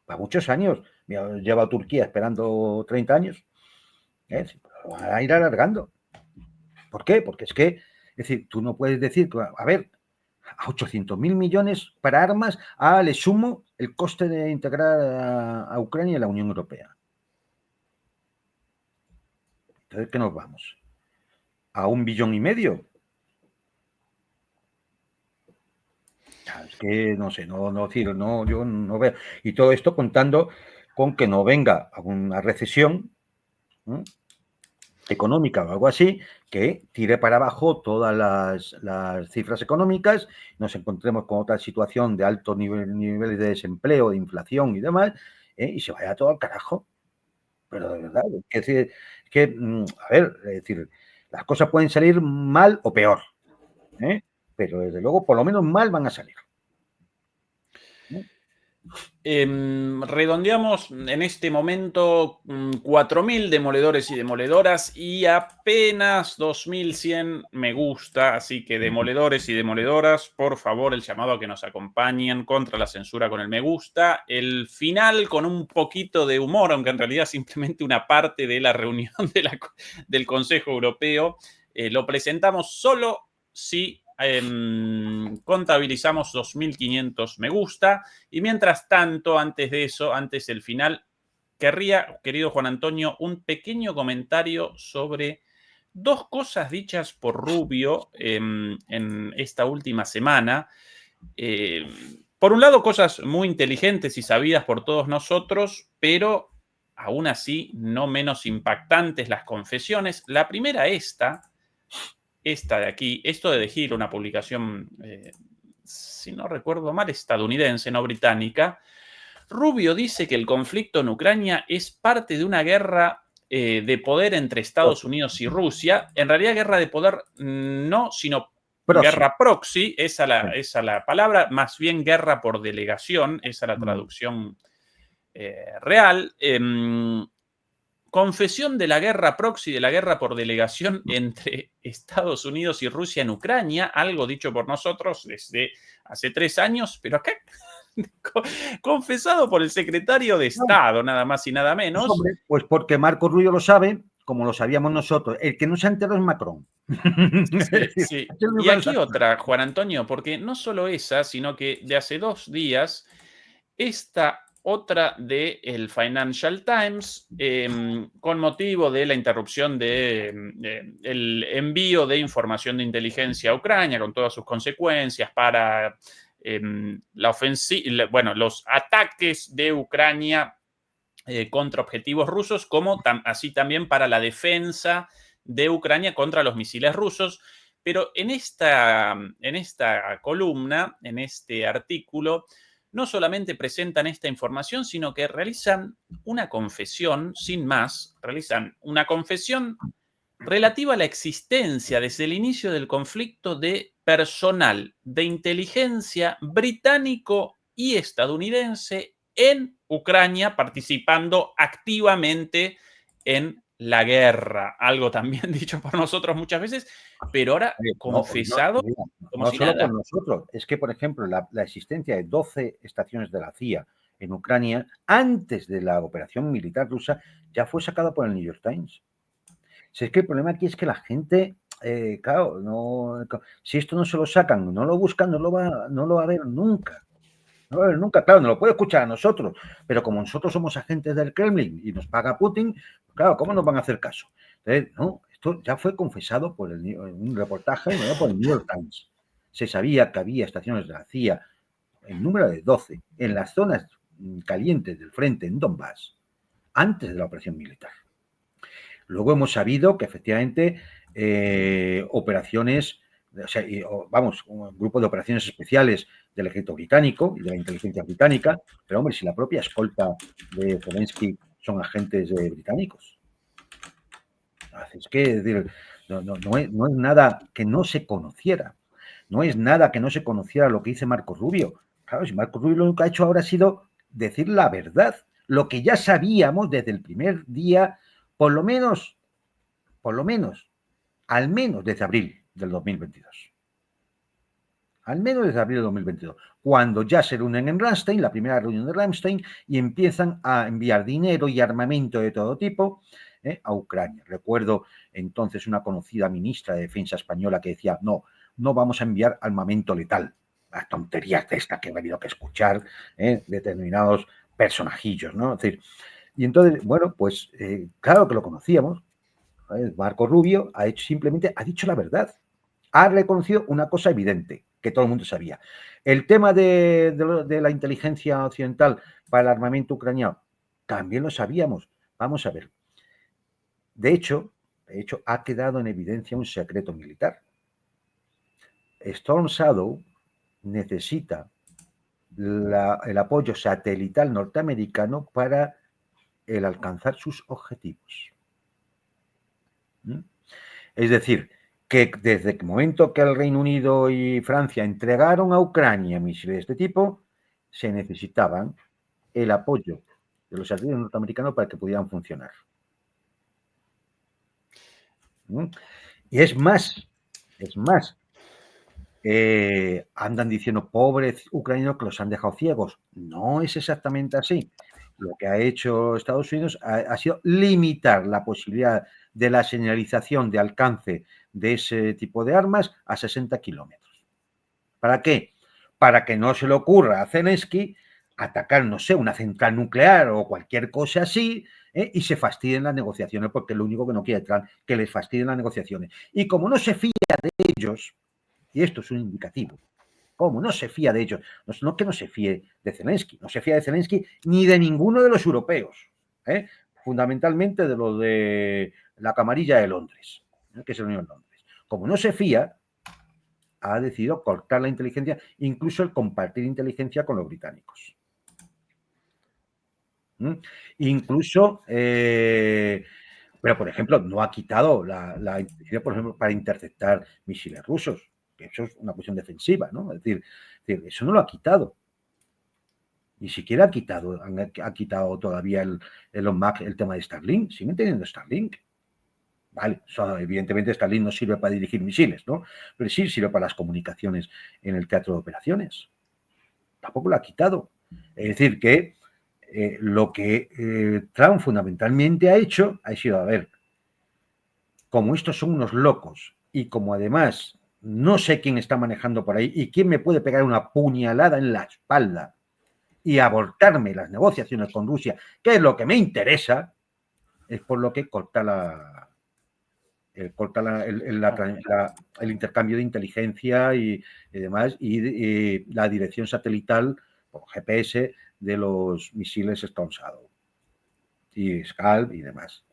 Para muchos años. Mira, lleva a Turquía esperando 30 años. Lo van a ir alargando. ¿Por qué? Porque es decir, tú no puedes decir, a ver, a 800.000 millones para armas, le sumo el coste de integrar a Ucrania en la Unión Europea. Entonces, ¿qué nos vamos? ¿A 1,5 billones? Es que no sé, yo no veo. Y todo esto contando con que no venga una recesión económica o algo así, que tire para abajo todas las cifras económicas, nos encontremos con otra situación de altos niveles de desempleo, de inflación y demás, y se vaya todo al carajo. Pero de verdad, es decir, las cosas pueden salir mal o peor, pero desde luego, por lo menos mal van a salir. Redondeamos en este momento 4.000 demoledores y demoledoras y apenas 2.100 me gusta, así que demoledores y demoledoras, por favor, el llamado a que nos acompañen contra la censura con el me gusta, el final con un poquito de humor, aunque en realidad simplemente una parte de la reunión del Consejo Europeo, lo presentamos solo si contabilizamos 2.500 me gusta. Y mientras tanto, antes de eso, antes del final, querría, querido Juan Antonio, un pequeño comentario sobre dos cosas dichas por Rubio en esta última semana. Por un lado, cosas muy inteligentes y sabidas por todos nosotros, pero aún así no menos impactantes las confesiones. La primera, esta de aquí, esto de The Hill, una publicación, si no recuerdo mal, estadounidense, no británica. Rubio dice que el conflicto en Ucrania es parte de una guerra de poder entre Estados Unidos y Rusia. En realidad, guerra de poder no, sino guerra proxy, esa la palabra, más bien guerra por delegación, esa la traducción real. Confesión de la guerra proxy, de la guerra por delegación entre Estados Unidos y Rusia en Ucrania, algo dicho por nosotros desde hace 3 años, pero acá confesado por el secretario de Estado, nada más y nada menos. Pues, hombre, pues porque Marco Rubio lo sabe, como lo sabíamos nosotros. El que no se ha enterado es Macron. Sí. Y aquí otra, Juan Antonio, porque no solo esa, sino que de hace 2 días, esta otra del Financial Times, con motivo de la interrupción del envío de información de inteligencia a Ucrania, con todas sus consecuencias para los ataques de Ucrania contra objetivos rusos, como así también para la defensa de Ucrania contra los misiles rusos. Pero en esta columna, en este artículo, no solamente presentan esta información, sino que realizan una confesión, sin más, realizan una confesión relativa a la existencia desde el inicio del conflicto de personal de inteligencia británico y estadounidense en Ucrania, participando activamente en la guerra. Algo también dicho por nosotros muchas veces, pero ahora confesado como no si solo nada. por nosotros, es que, por ejemplo, la existencia de 12 estaciones de la CIA en Ucrania, antes de la operación militar rusa, ya fue sacada por el New York Times. Si es que el problema aquí es que la gente, claro, si esto no se lo sacan, no lo buscan, no lo va a ver nunca. No lo va a ver nunca, claro, no lo puede escuchar a nosotros, pero como nosotros somos agentes del Kremlin y nos paga Putin, claro, ¿cómo nos van a hacer caso? Entonces, no, esto ya fue confesado por un reportaje por el New York Times. Se sabía que había estaciones de la CIA, el número de 12, en las zonas calientes del frente en Donbass, antes de la operación militar. Luego hemos sabido que efectivamente operaciones, un grupo de operaciones especiales del ejército británico y de la inteligencia británica, pero hombre, si la propia escolta de Zelensky son agentes británicos. Es que no es nada que no se conociera. No es nada que no se conociera lo que dice Marco Rubio. Claro, si Marco Rubio lo que ha hecho ahora ha sido decir la verdad, lo que ya sabíamos desde el primer día, por lo menos, al menos desde abril del 2022. Al menos desde abril del 2022, cuando ya se reúnen en Ramstein, la primera reunión de Ramstein, y empiezan a enviar dinero y armamento de todo tipo a Ucrania. Recuerdo entonces una conocida ministra de Defensa española que decía, no vamos a enviar armamento letal. Las tonterías de esta que he venido a escuchar determinados personajillos, ¿no? Es decir, y entonces, bueno, pues claro que lo conocíamos. Marco Rubio simplemente ha dicho la verdad. Ha reconocido una cosa evidente, que todo el mundo sabía. El tema de la inteligencia occidental para el armamento ucraniano, también lo sabíamos. Vamos a ver. De hecho, ha quedado en evidencia un secreto militar. Storm Shadow necesita el apoyo satelital norteamericano para el alcanzar sus objetivos. Es decir, que desde el momento que el Reino Unido y Francia entregaron a Ucrania misiles de este tipo, se necesitaban el apoyo de los satélites norteamericanos para que pudieran funcionar. Y es más, andan diciendo, pobres ucranianos que los han dejado ciegos. No es exactamente así. Lo que ha hecho Estados Unidos ha sido limitar la posibilidad de la señalización de alcance de ese tipo de armas a 60 kilómetros. ¿Para qué? Para que no se le ocurra a Zelensky atacar, no sé, una central nuclear o cualquier cosa así, y se fastidien las negociaciones, porque lo único que no quiere Trump, que les fastidien las negociaciones. Y como no se fía de ellos, y esto es un indicativo, como no se fía de ellos, no que no se fíe de Zelensky, no se fía de Zelensky ni de ninguno de los europeos, fundamentalmente de los de la camarilla de Londres, que se reunió en Londres. Como no se fía, ha decidido cortar la inteligencia, incluso el compartir inteligencia con los británicos. Incluso, pero por ejemplo, no ha quitado la inteligencia, por ejemplo, para interceptar misiles rusos, que eso es una cuestión defensiva, ¿no? Es decir, eso no lo ha quitado. Ni siquiera ha quitado todavía el tema de Starlink. Siguen teniendo Starlink. Vale, evidentemente Starlink no sirve para dirigir misiles, ¿no? Pero sí sirve para las comunicaciones en el teatro de operaciones. Tampoco lo ha quitado. Es decir, que lo que Trump fundamentalmente ha hecho ha sido, a ver, como estos son unos locos y como además no sé quién está manejando por ahí y quién me puede pegar una puñalada en la espalda y abortarme las negociaciones con Rusia, que es lo que me interesa, es por lo que corta el intercambio de inteligencia y demás, y la dirección satelital por GPS de los misiles Storm Shadow y Scalp y demás.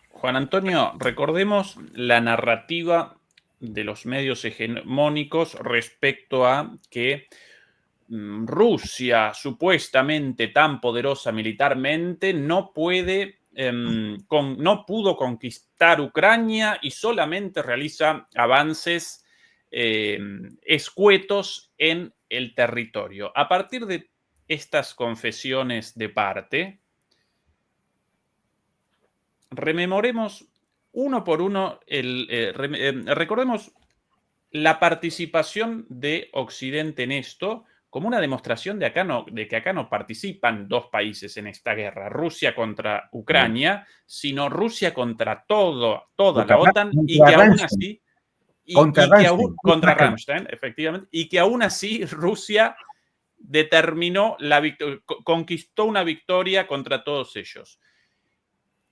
Juan Antonio, recordemos la narrativa de los medios hegemónicos respecto a que Rusia, supuestamente tan poderosa militarmente, no pudo conquistar Ucrania y solamente realiza avances escuetos en el territorio. A partir de estas confesiones de parte, rememoremos uno por uno, recordemos la participación de Occidente en esto como una demostración de que acá no participan dos países en esta guerra, Rusia contra Ucrania, sino Rusia contra toda la OTAN, y que aún así contra Ramstein, efectivamente, y que aún así Rusia conquistó una victoria contra todos ellos.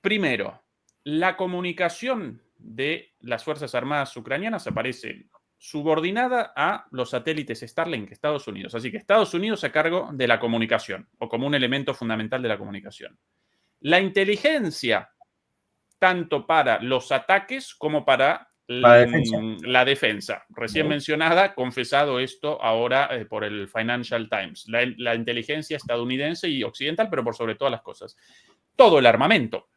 Primero, la comunicación de las Fuerzas Armadas ucranianas aparece subordinada a los satélites Starlink de Estados Unidos. Así que Estados Unidos a cargo de la comunicación o como un elemento fundamental de la comunicación. La inteligencia, tanto para los ataques como para la defensa. Recién mencionada, confesado esto ahora por el Financial Times. La inteligencia estadounidense y occidental, pero por sobre todas las cosas. Todo el armamento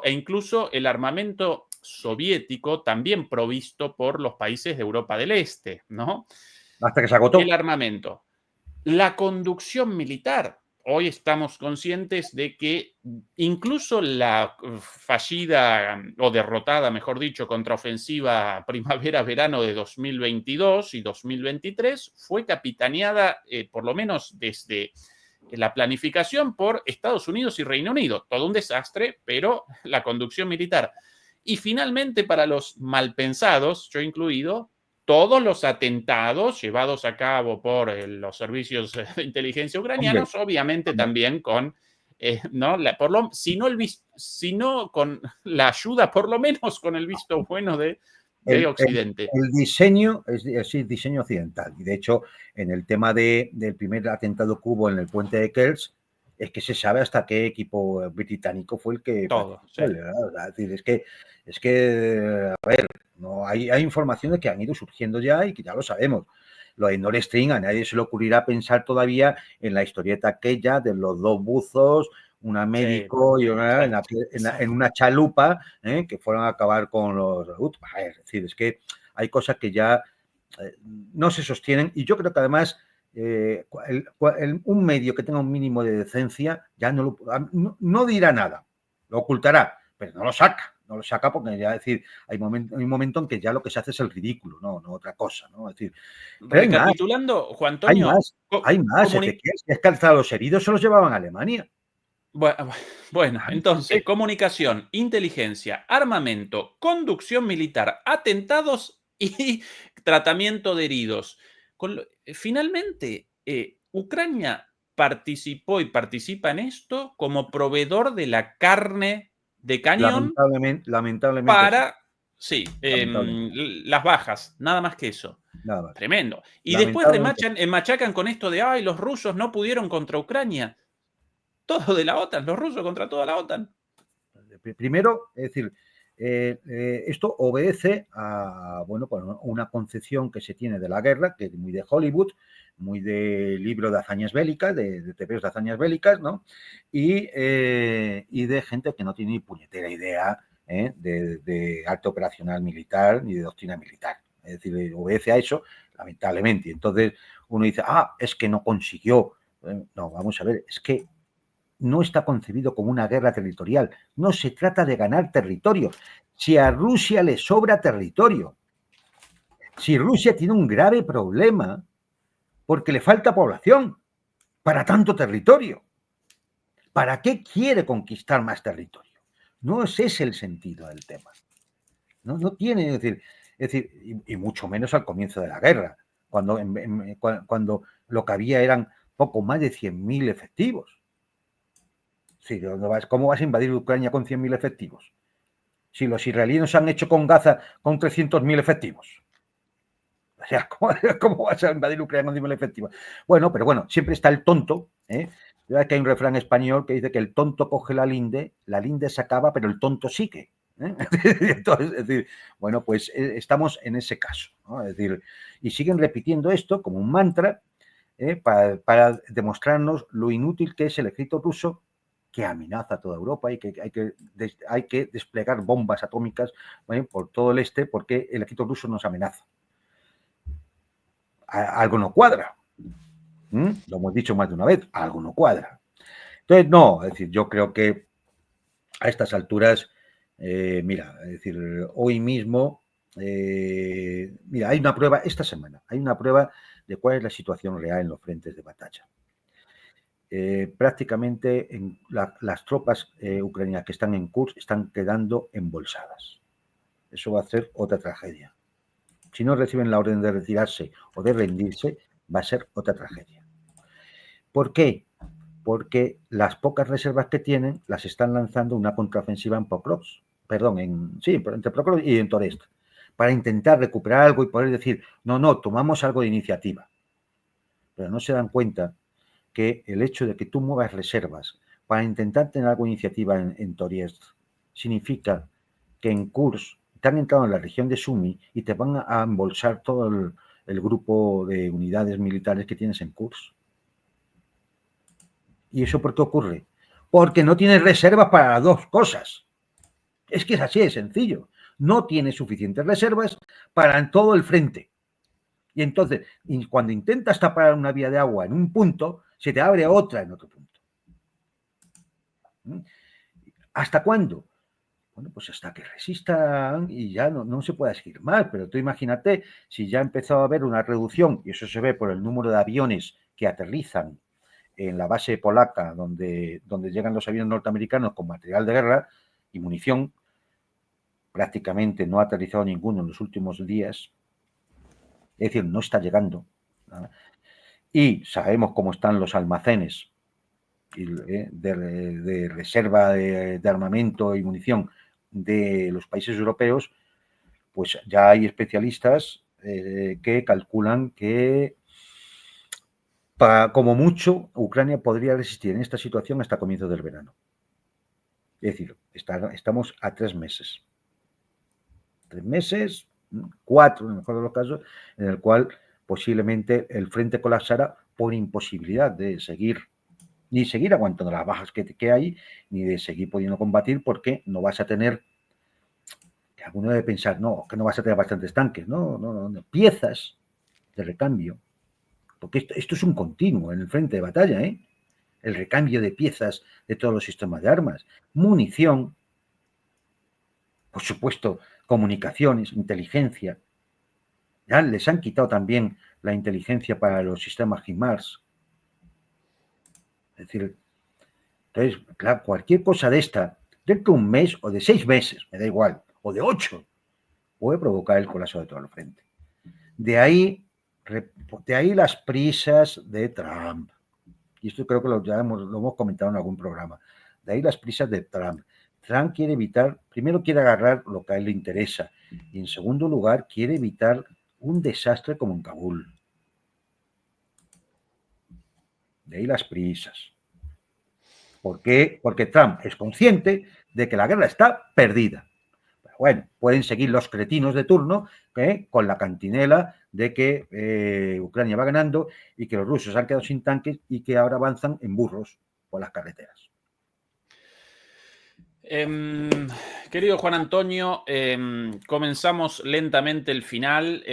e incluso el armamento soviético también provisto por los países de Europa del Este, ¿no? Hasta que se agotó. El armamento. La conducción militar. Hoy estamos conscientes de que incluso la fallida o derrotada, mejor dicho, contraofensiva primavera-verano de 2022 y 2023 fue capitaneada, por lo menos desde la planificación, por Estados Unidos y Reino Unido. Todo un desastre, pero la conducción militar. Y finalmente, para los malpensados, yo incluido, todos los atentados llevados a cabo por los servicios de inteligencia ucranianos, obviamente también con, ¿no? Si no con la ayuda, por lo menos con el visto bueno de Occidente. El diseño es diseño occidental. Y de hecho, en el tema del primer atentado que hubo en el puente de Kells, es que se sabe hasta qué equipo británico fue el que... Todo, sí. Es decir, es que, a ver, no, hay informaciones que han ido surgiendo ya y que ya lo sabemos. Lo de Nord Stream, a nadie se le ocurrirá pensar todavía en la historieta aquella de los dos buzos, una médico y una en una chalupa, que fueron a acabar con los... Es decir, es que hay cosas que ya no se sostienen y yo creo que además un medio que tenga un mínimo de decencia ya no dirá nada, lo ocultará, pero no lo saca porque ya, es decir, hay un momento en que ya lo que se hace es el ridículo, no otra cosa, ¿no? Es decir, recapitulando, Juan Antonio, hay más, es que hasta los heridos se los llevaban a Alemania. Bueno, entonces, comunicación, inteligencia, armamento, conducción militar, atentados y tratamiento de heridos. Finalmente, Ucrania participó y participa en esto como proveedor de la carne de cañón lamentablemente para sí. Las bajas, nada más que eso. Nada más. Tremendo. Y después machacan con esto de, ay, los rusos no pudieron contra Ucrania. Todo de la OTAN, los rusos contra toda la OTAN. Primero, es decir, esto obedece a una concepción que se tiene de la guerra, que es muy de Hollywood, muy de libro de hazañas bélicas, de tebeos de hazañas bélicas, ¿no? Y de gente que no tiene ni puñetera idea de arte operacional militar ni de doctrina militar. Es decir, obedece a eso, lamentablemente. Y entonces uno dice, es que no consiguió. No, vamos a ver, es que no está concebido como una guerra territorial. No se trata de ganar territorio. Si a Rusia le sobra territorio, si Rusia tiene un grave problema porque le falta población para tanto territorio, ¿para qué quiere conquistar más territorio? No ese es el sentido del tema. No tiene, es decir, y mucho menos al comienzo de la guerra, cuando lo que había eran poco más de 100.000 efectivos. Sí, ¿cómo vas a invadir Ucrania con 100.000 efectivos? Si los israelíes han hecho con Gaza con 300.000 efectivos. O sea, ¿cómo vas a invadir Ucrania con 100.000 efectivos? Bueno, pero bueno, siempre está el tonto. ¿Verdad que hay un refrán español que dice que el tonto coge la linde se acaba, pero el tonto sigue? Entonces, es decir, bueno, pues estamos en ese caso, ¿no? Es decir, y siguen repitiendo esto como un mantra para demostrarnos lo inútil que es el ejército ruso, que amenaza a toda Europa y que hay que desplegar bombas atómicas por todo el este porque el ejército ruso nos amenaza. Algo no cuadra. Lo hemos dicho más de una vez, algo no cuadra. Entonces, no, es decir, yo creo que a estas alturas, mira, es decir, hoy mismo, mira, hay una prueba, esta semana, hay una prueba de cuál es la situación real en los frentes de batalla. Prácticamente las tropas ucranianas que están en Kursk están quedando embolsadas. Eso va a ser otra tragedia. Si no reciben la orden de retirarse o de rendirse, va a ser otra tragedia. ¿Por qué? porque las pocas reservas que tienen las están lanzando una contraofensiva en Pokrovsk, perdón, entre Pokrovsk y en Torest, para intentar recuperar algo y poder decir, no, tomamos algo de iniciativa. Pero no se dan cuenta que el hecho de que tú muevas reservas para intentar tener algo de iniciativa en Torest significa que en Kursk te han entrado en la región de Sumy y te van a embolsar todo el grupo de unidades militares que tienes en Kursk. ¿Y eso por qué ocurre? Porque no tienes reservas para las dos cosas. Es que es así de sencillo. No tienes suficientes reservas para todo el frente. Y entonces, cuando intentas tapar una vía de agua en un punto, se te abre otra en otro punto. ¿Hasta cuándo? Bueno, pues hasta que resistan y ya no se pueda seguir mal. Pero tú imagínate, si ya empezó a haber una reducción, y eso se ve por el número de aviones que aterrizan en la base polaca donde llegan los aviones norteamericanos con material de guerra y munición, prácticamente no ha aterrizado ninguno en los últimos días, es decir, no está llegando. Y sabemos cómo están los almacenes de reserva de armamento y munición de los países europeos, pues ya hay especialistas que calculan que como mucho Ucrania podría resistir en esta situación hasta comienzos del verano. Es decir, estamos a 3 meses. 3 meses, 4 en el mejor de los casos, en el cual posiblemente el frente colapsara por imposibilidad de seguir, ni seguir aguantando las bajas que hay, ni de seguir pudiendo combatir, porque no vas a tener, que alguno debe pensar, que no vas a tener bastantes tanques, no, piezas de recambio, porque esto es un continuo en el frente de batalla, el recambio de piezas de todos los sistemas de armas, munición, por supuesto, comunicaciones, inteligencia. Ya les han quitado también la inteligencia para los sistemas HIMARS. Es decir, entonces, claro, cualquier cosa de esta, dentro de un mes o de 6 meses, me da igual, o de 8, puede provocar el colapso de todo el frente. De ahí las prisas de Trump. Y esto creo que lo hemos comentado en algún programa. De ahí las prisas de Trump. Trump quiere evitar, primero quiere agarrar lo que a él le interesa, y en segundo lugar quiere evitar un desastre como en Kabul. De ahí las prisas. ¿Por qué? Porque Trump es consciente de que la guerra está perdida. Pero bueno, pueden seguir los cretinos de turno con la cantinela de que Ucrania va ganando y que los rusos han quedado sin tanques y que ahora avanzan en burros por las carreteras. Querido Juan Antonio, comenzamos lentamente el final.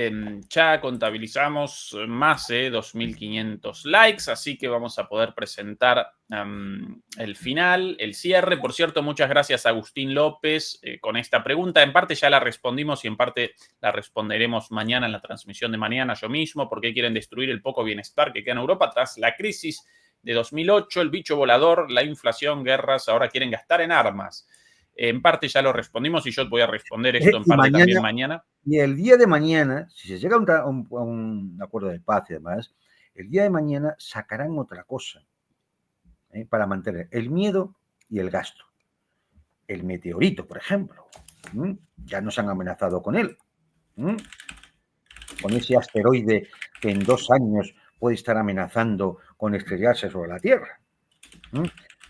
Ya contabilizamos más de 2.500 likes, así que vamos a poder presentar el final, el cierre. Por cierto, muchas gracias a Agustín López con esta pregunta. En parte ya la respondimos y en parte la responderemos mañana en la transmisión de mañana yo mismo. ¿Por qué quieren destruir el poco bienestar que queda en Europa tras la crisis de 2008, el bicho volador, la inflación, guerras, ahora quieren gastar en armas? En parte ya lo respondimos y yo voy a responder esto en parte también mañana. Y el día de mañana, si se llega a un acuerdo de paz y demás, el día de mañana sacarán otra cosa para mantener el miedo y el gasto. El meteorito, por ejemplo. Ya nos han amenazado con él. Con ese asteroide que en 2 años puede estar amenazando con estrellarse sobre la Tierra.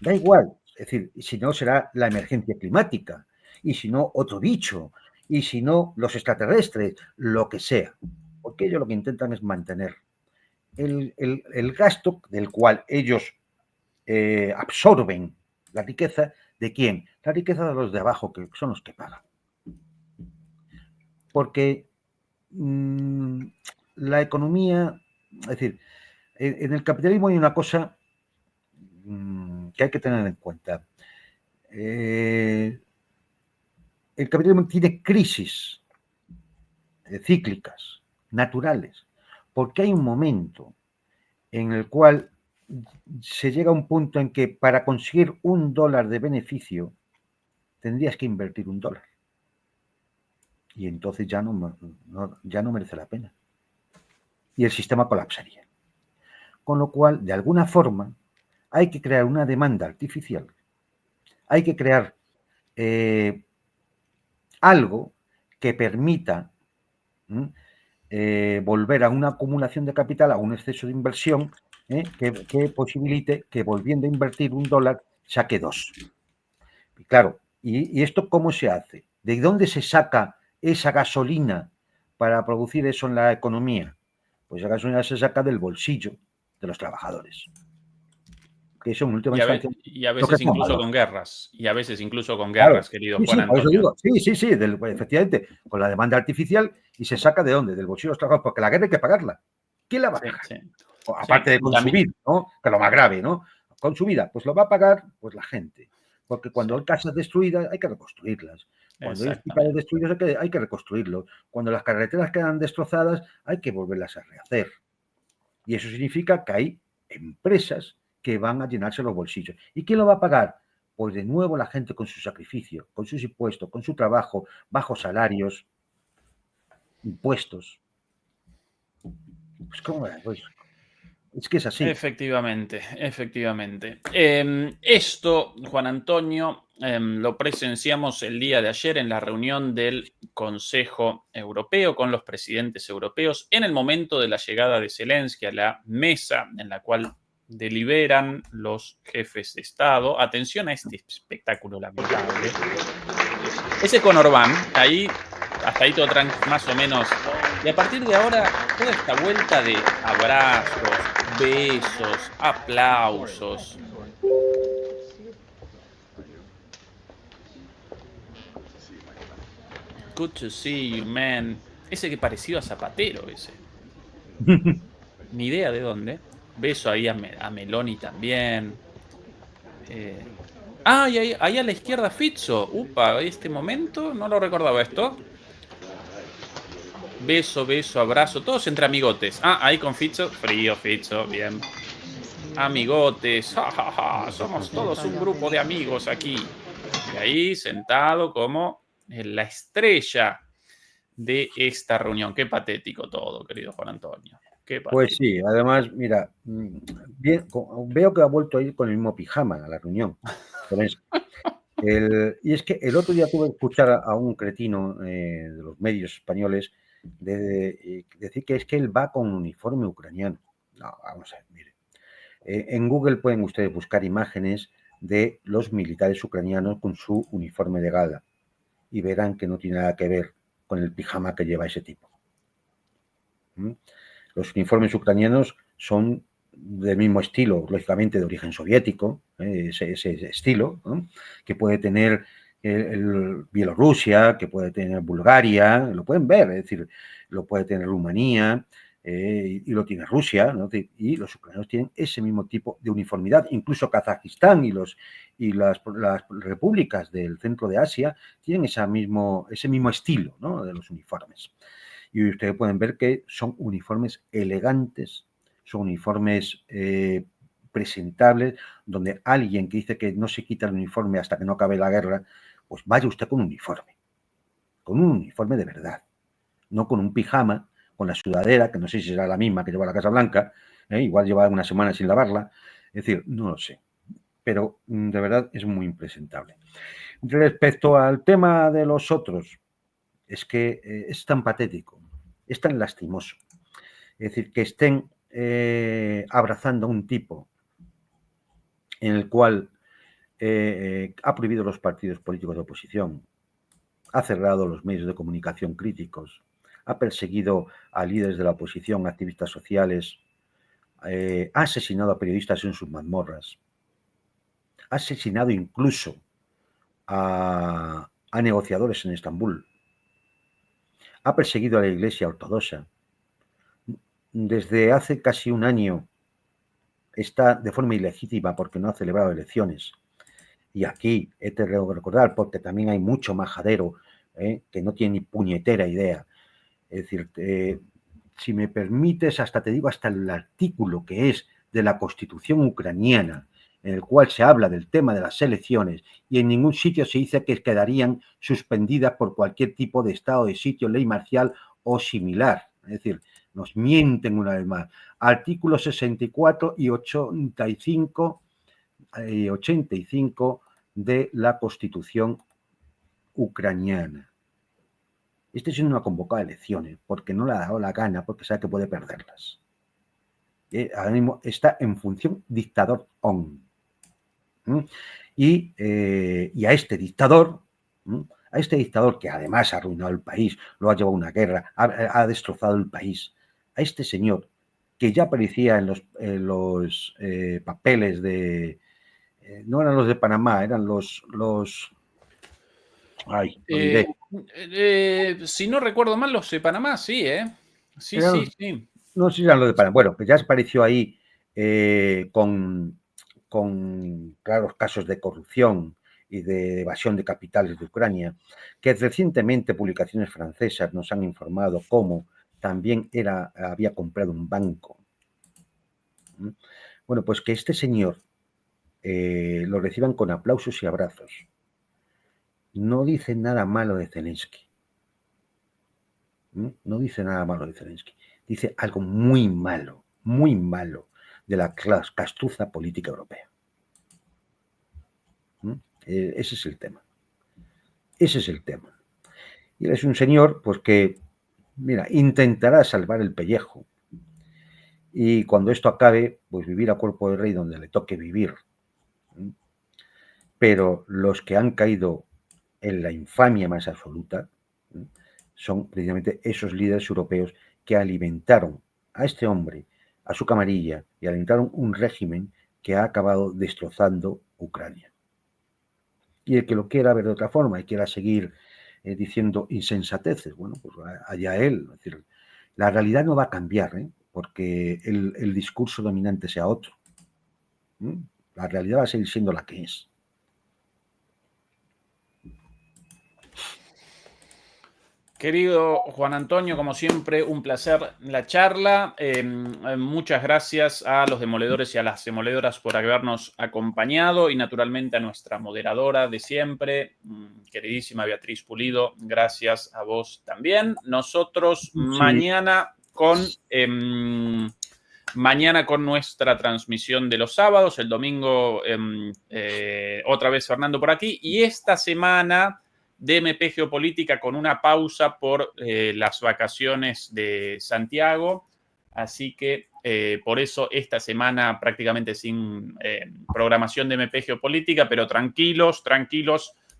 Da igual, es decir, si no será la emergencia climática, y si no otro bicho, y si no los extraterrestres, lo que sea. Porque ellos lo que intentan es mantener el gasto del cual ellos absorben la riqueza. ¿De quién? La riqueza de los de abajo, que son los que pagan. Porque la economía, es decir, en el capitalismo hay una cosa que hay que tener en cuenta. El capitalismo tiene crisis cíclicas, naturales, porque hay un momento en el cual se llega a un punto en que para conseguir $1 de beneficio tendrías que invertir $1. Y entonces ya no merece la pena. Y el sistema colapsaría. Con lo cual, de alguna forma, hay que crear una demanda artificial, hay que crear algo que permita volver a una acumulación de capital, a un exceso de inversión, que posibilite que volviendo a invertir $1 saque 2. Y claro, ¿y esto cómo se hace? ¿De dónde se saca esa gasolina para producir eso en la economía? Pues esa gasolina se saca del bolsillo de los trabajadores. Que eso en última instancia Y a lo que veces toma incluso valor. con guerras. Y a veces incluso con Claro, guerras, querido sí, Juan sí, por eso Antonio. digo, sí, efectivamente, con la demanda artificial y se saca ¿de dónde? Del bolsillo de los trabajadores, porque la guerra hay que pagarla. ¿Quién la va a pagar? Sí. Aparte de consumir, ¿no? Que lo más grave, ¿no? Con su vida, pues lo va a pagar pues la gente. Porque cuando hay casas destruidas hay que reconstruirlas. Cuando hay hospitales destruidos hay que reconstruirlos. Cuando las carreteras quedan destrozadas hay que volverlas a rehacer. Y eso significa que hay empresas que van a llenarse los bolsillos. ¿Y quién lo va a pagar? Pues de nuevo la gente con su sacrificio, con sus impuestos, con su trabajo, bajos salarios, impuestos. Pues ¿cómo es? Pues, es que es así. Efectivamente. Esto, Juan Antonio, lo presenciamos el día de ayer en la reunión del Consejo Europeo con los presidentes europeos en el momento de la llegada de Zelensky a la mesa en la cual deliberan los jefes de Estado. Atención a este espectáculo lamentable. Ese con Orbán, ahí, hasta ahí todo más o menos. Y a partir de ahora, toda esta vuelta de abrazos, besos, aplausos. Good to see you, man. Ese que pareció a Zapatero, ese. Ni idea de dónde. Beso ahí a Meloni también. Y ahí a la izquierda Fizzo. Upa, este momento, no lo recordaba esto. Beso, abrazo, todos entre amigotes. Ahí con Fizzo, frío Fizzo, bien. Amigotes, somos todos un grupo de amigos aquí. Y ahí sentado como la estrella de esta reunión. Qué patético todo, querido Juan Antonio. Qué patético. Pues sí, además, mira, bien, veo que ha vuelto a ir con el mismo pijama a la reunión. Y es que el otro día tuve que escuchar a un cretino de los medios españoles decir que es que él va con un uniforme ucraniano. No, vamos a ver, mire. En Google pueden ustedes buscar imágenes de los militares ucranianos con su uniforme de gala y verán que no tiene nada que ver con el pijama que lleva ese tipo. Los uniformes ucranianos son del mismo estilo, lógicamente de origen soviético, ese estilo, ¿no? Que puede tener Bielorrusia, que puede tener Bulgaria, lo pueden ver, es decir, lo puede tener Rumanía, y lo tiene Rusia, ¿no? Y los ucranianos tienen ese mismo tipo de uniformidad, incluso Kazajistán y las repúblicas del centro de Asia tienen ese mismo estilo, ¿no? De los uniformes. Y ustedes pueden ver que son uniformes elegantes, son uniformes presentables, donde alguien que dice que no se quita el uniforme hasta que no acabe la guerra, pues vaya usted con un uniforme de verdad, no con un pijama, con la sudadera, que no sé si será la misma que lleva la Casa Blanca, igual lleva una semana sin lavarla, es decir, no lo sé, pero de verdad es muy impresentable. Respecto al tema de los otros, es que es tan patético, es tan lastimoso. Es decir, que estén abrazando a un tipo en el cual ha prohibido los partidos políticos de oposición, ha cerrado los medios de comunicación críticos, ha perseguido a líderes de la oposición, activistas sociales, ha asesinado a periodistas en sus mazmorras, ha asesinado incluso a negociadores en Estambul, ha perseguido a la Iglesia ortodoxa. Desde hace casi un año está de forma ilegítima porque no ha celebrado elecciones. Y aquí he de recordar, porque también hay mucho majadero que no tiene ni puñetera idea. Es decir, si me permites, hasta te digo, hasta el artículo que es de la Constitución ucraniana, en el cual se habla del tema de las elecciones, y en ningún sitio se dice que quedarían suspendidas por cualquier tipo de estado de sitio, ley marcial o similar. Es decir, nos mienten una vez más. Artículos 64 y 85 85 de la Constitución ucraniana. Este señor no ha convocado elecciones porque no le ha dado la gana, porque sabe que puede perderlas. Ahora mismo está en función dictador on. Y a este dictador, que además ha arruinado el país, lo ha llevado a una guerra, ha destrozado el país, a este señor que ya aparecía en los papeles de... no eran los de Panamá, eran los ay, olvidé. Si no recuerdo mal, los de Panamá, sí, ¿eh? Sí, Eran sí, sí. No sé si eran los de Panamá. Bueno, pues ya apareció ahí con claros casos de corrupción y de evasión de capitales de Ucrania, que recientemente publicaciones francesas nos han informado cómo también había comprado un banco. Bueno, pues que este señor lo reciban con aplausos y abrazos. No dice nada malo de Zelensky. No dice nada malo de Zelensky. Dice algo muy malo de la castuza política europea. Ese es el tema. Ese es el tema. Y él es un señor, pues que, mira, intentará salvar el pellejo. Y cuando esto acabe, pues vivir a cuerpo de rey donde le toque vivir. Pero los que han caído en la infamia más absoluta son precisamente esos líderes europeos que alimentaron a este hombre, a su camarilla, y alimentaron un régimen que ha acabado destrozando Ucrania. Y el que lo quiera ver de otra forma y quiera seguir diciendo insensateces, bueno, pues allá él. Es decir, la realidad no va a cambiar, porque el discurso dominante sea otro. La realidad va a seguir siendo la que es. Querido Juan Antonio, como siempre, un placer la charla. Muchas gracias a los demoledores y a las demoledoras por habernos acompañado y naturalmente a nuestra moderadora de siempre, queridísima Beatriz Pulido, gracias a vos también. Nosotros Sí. mañana con nuestra transmisión de los sábados, el domingo otra vez Fernando por aquí, y esta semana de MP Geopolítica con una pausa por las vacaciones de Santiago. Así que por eso esta semana prácticamente sin programación de MP Geopolítica, pero tranquilos,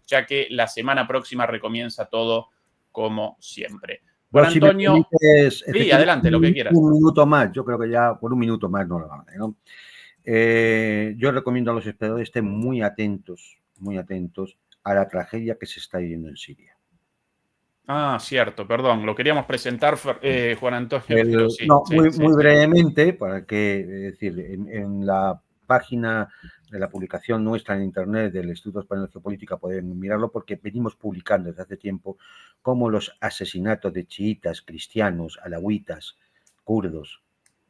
ya que la semana próxima recomienza todo como siempre. Juan Bueno, si me Antonio, permites, sí, adelante, lo que quieras. Un minuto más, yo creo que ya por un minuto más no lo vale, ¿no? Yo recomiendo a los espectadores estén muy atentos a la tragedia que se está viviendo en Siria. Ah, cierto, perdón, lo queríamos presentar, Juan Antonio, pero sí. No, sí, muy sí. brevemente, para que, es decir, en la página de la publicación nuestra en Internet del Instituto Español de Geopolítica pueden mirarlo, porque venimos publicando desde hace tiempo cómo los asesinatos de chiitas, cristianos, alawitas, kurdos,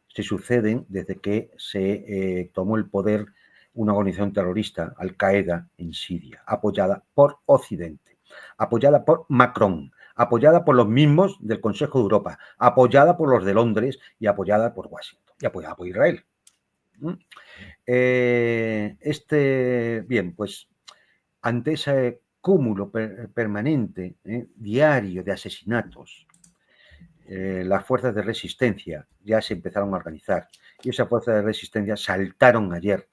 se suceden desde que se tomó el poder una organización terrorista, Al-Qaeda, en Siria, apoyada por Occidente, apoyada por Macron, apoyada por los mismos del Consejo de Europa, apoyada por los de Londres y apoyada por Washington y apoyada por Israel. Bien, pues ante ese cúmulo permanente, diario de asesinatos, las fuerzas de resistencia ya se empezaron a organizar y esas fuerzas de resistencia saltaron ayer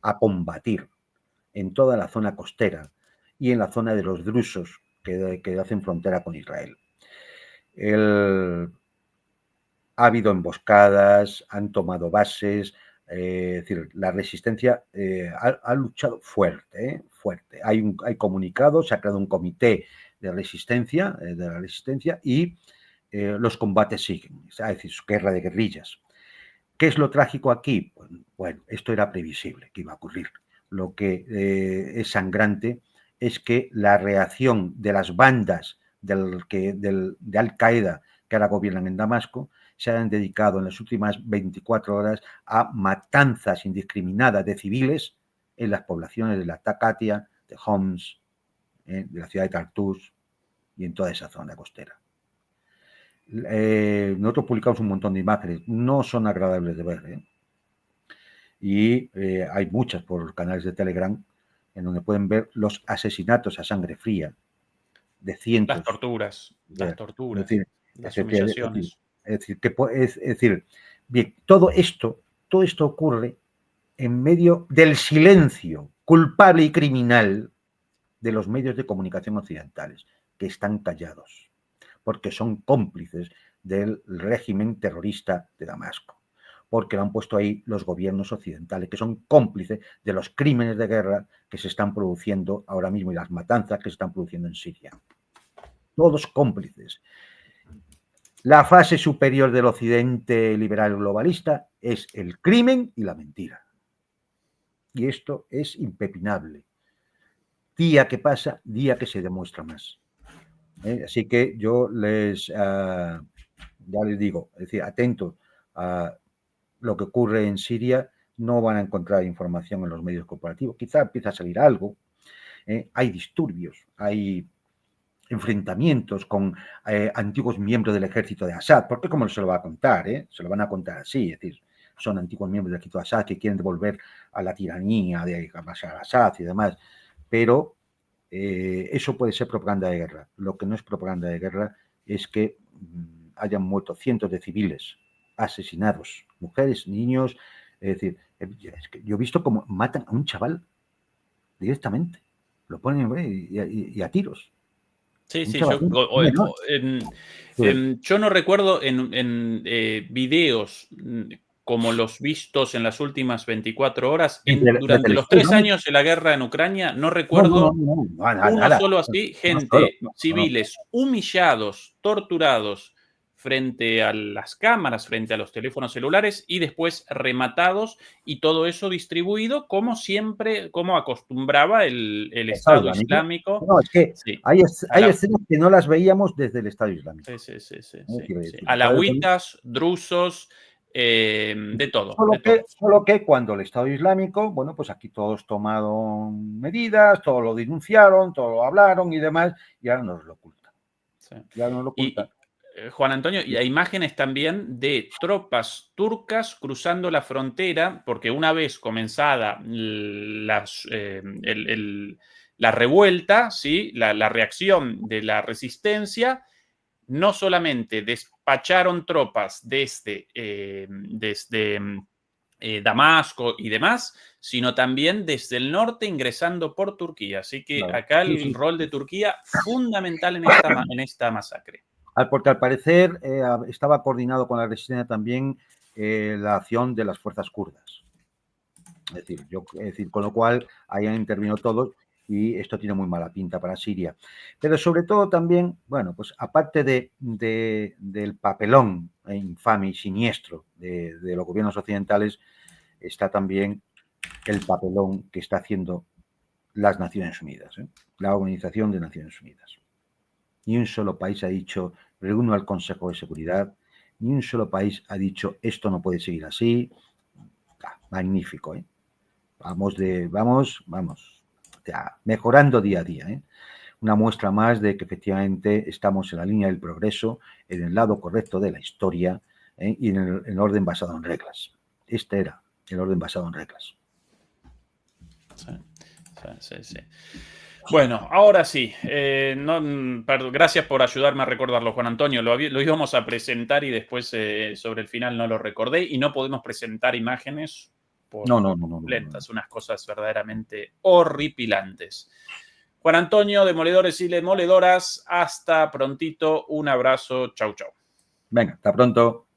a combatir en toda la zona costera y en la zona de los drusos que hacen frontera con Israel. Ha habido emboscadas, han tomado bases, es decir, la resistencia ha luchado fuerte. Hay comunicados, se ha creado un comité de la resistencia y los combates siguen, es decir, guerra de guerrillas. ¿Qué es lo trágico aquí? Bueno, esto era previsible que iba a ocurrir. Lo que es sangrante es que la reacción de las bandas de Al-Qaeda que ahora gobiernan en Damasco se han dedicado en las últimas 24 horas a matanzas indiscriminadas de civiles en las poblaciones de la Takatia, de Homs, de la ciudad de Tartus y en toda esa zona costera. Nosotros publicamos un montón de imágenes, no son agradables de ver. y hay muchas por canales de Telegram en donde pueden ver los asesinatos a sangre fría de cientos. Las torturas, las humillaciones. Es decir, bien, todo esto ocurre en medio del silencio culpable y criminal de los medios de comunicación occidentales, que están callados, porque son cómplices del régimen terrorista de Damasco, porque lo han puesto ahí los gobiernos occidentales, que son cómplices de los crímenes de guerra que se están produciendo ahora mismo y las matanzas que se están produciendo en Siria. Todos cómplices. La fase superior del occidente liberal globalista es el crimen y la mentira. Y esto es impepinable. Día que pasa, día que se demuestra más. Así que yo ya les digo, es decir, atentos a lo que ocurre en Siria, no van a encontrar información en los medios corporativos. Quizá empieza a salir algo. Hay disturbios, hay enfrentamientos con antiguos miembros del ejército de Assad, porque como se lo va a contar, se lo van a contar así, es decir, son antiguos miembros del ejército de Assad que quieren devolver a la tiranía de Bashar al-Assad y demás, pero eso puede ser propaganda de guerra. Lo que no es propaganda de guerra es que hayan muerto cientos de civiles asesinados, mujeres, niños, es decir, es que yo he visto cómo matan a un chaval directamente, lo ponen y a tiros. Sí, sí, yo no recuerdo en videos como los vistos en las últimas 24 horas, durante los 3 años de la guerra en Ucrania, no recuerdo uno solo así, gente, civiles humillados, torturados frente a las cámaras, frente a los teléfonos celulares y después rematados, y todo eso distribuido como siempre, como acostumbraba el Estado Islámico. No, es que sí, hay escenas que no las veíamos desde el Estado Islámico. Sí. Alawitas, drusos, de todo. Solo que cuando el Estado Islámico, bueno, pues aquí todos tomaron medidas, todos lo denunciaron, todos lo hablaron y demás, y ahora nos lo ocultan. Sí. Ya nos lo ocultan. Juan Antonio, y hay imágenes también de tropas turcas cruzando la frontera, porque una vez comenzada la revuelta, ¿sí? la reacción de la resistencia, no solamente despacharon tropas desde Damasco y demás, sino también desde el norte ingresando por Turquía. Así que acá el rol de Turquía fundamental en esta masacre. Porque al parecer estaba coordinado con la resistencia también la acción de las fuerzas kurdas. Es decir, con lo cual hayan intervenido todos y esto tiene muy mala pinta para Siria. Pero sobre todo también, bueno, pues aparte del papelón infame y siniestro de los gobiernos occidentales, está también el papelón que está haciendo las Naciones Unidas, la Organización de Naciones Unidas. Ni un solo país ha dicho, reúno al Consejo de Seguridad, ni un solo país ha dicho, esto no puede seguir así. Magnífico, ¿eh? Vamos, mejorando día a día, Una muestra más de que efectivamente estamos en la línea del progreso, en el lado correcto de la historia y en el orden basado en reglas. Este era el orden basado en reglas. Sí. Bueno, ahora sí. Gracias por ayudarme a recordarlo, Juan Antonio. Lo íbamos a presentar y después sobre el final no lo recordé y no podemos presentar imágenes completas, unas cosas verdaderamente horripilantes. Juan Antonio, demoledores y demoledoras, hasta prontito. Un abrazo. Chau, chau. Venga, hasta pronto.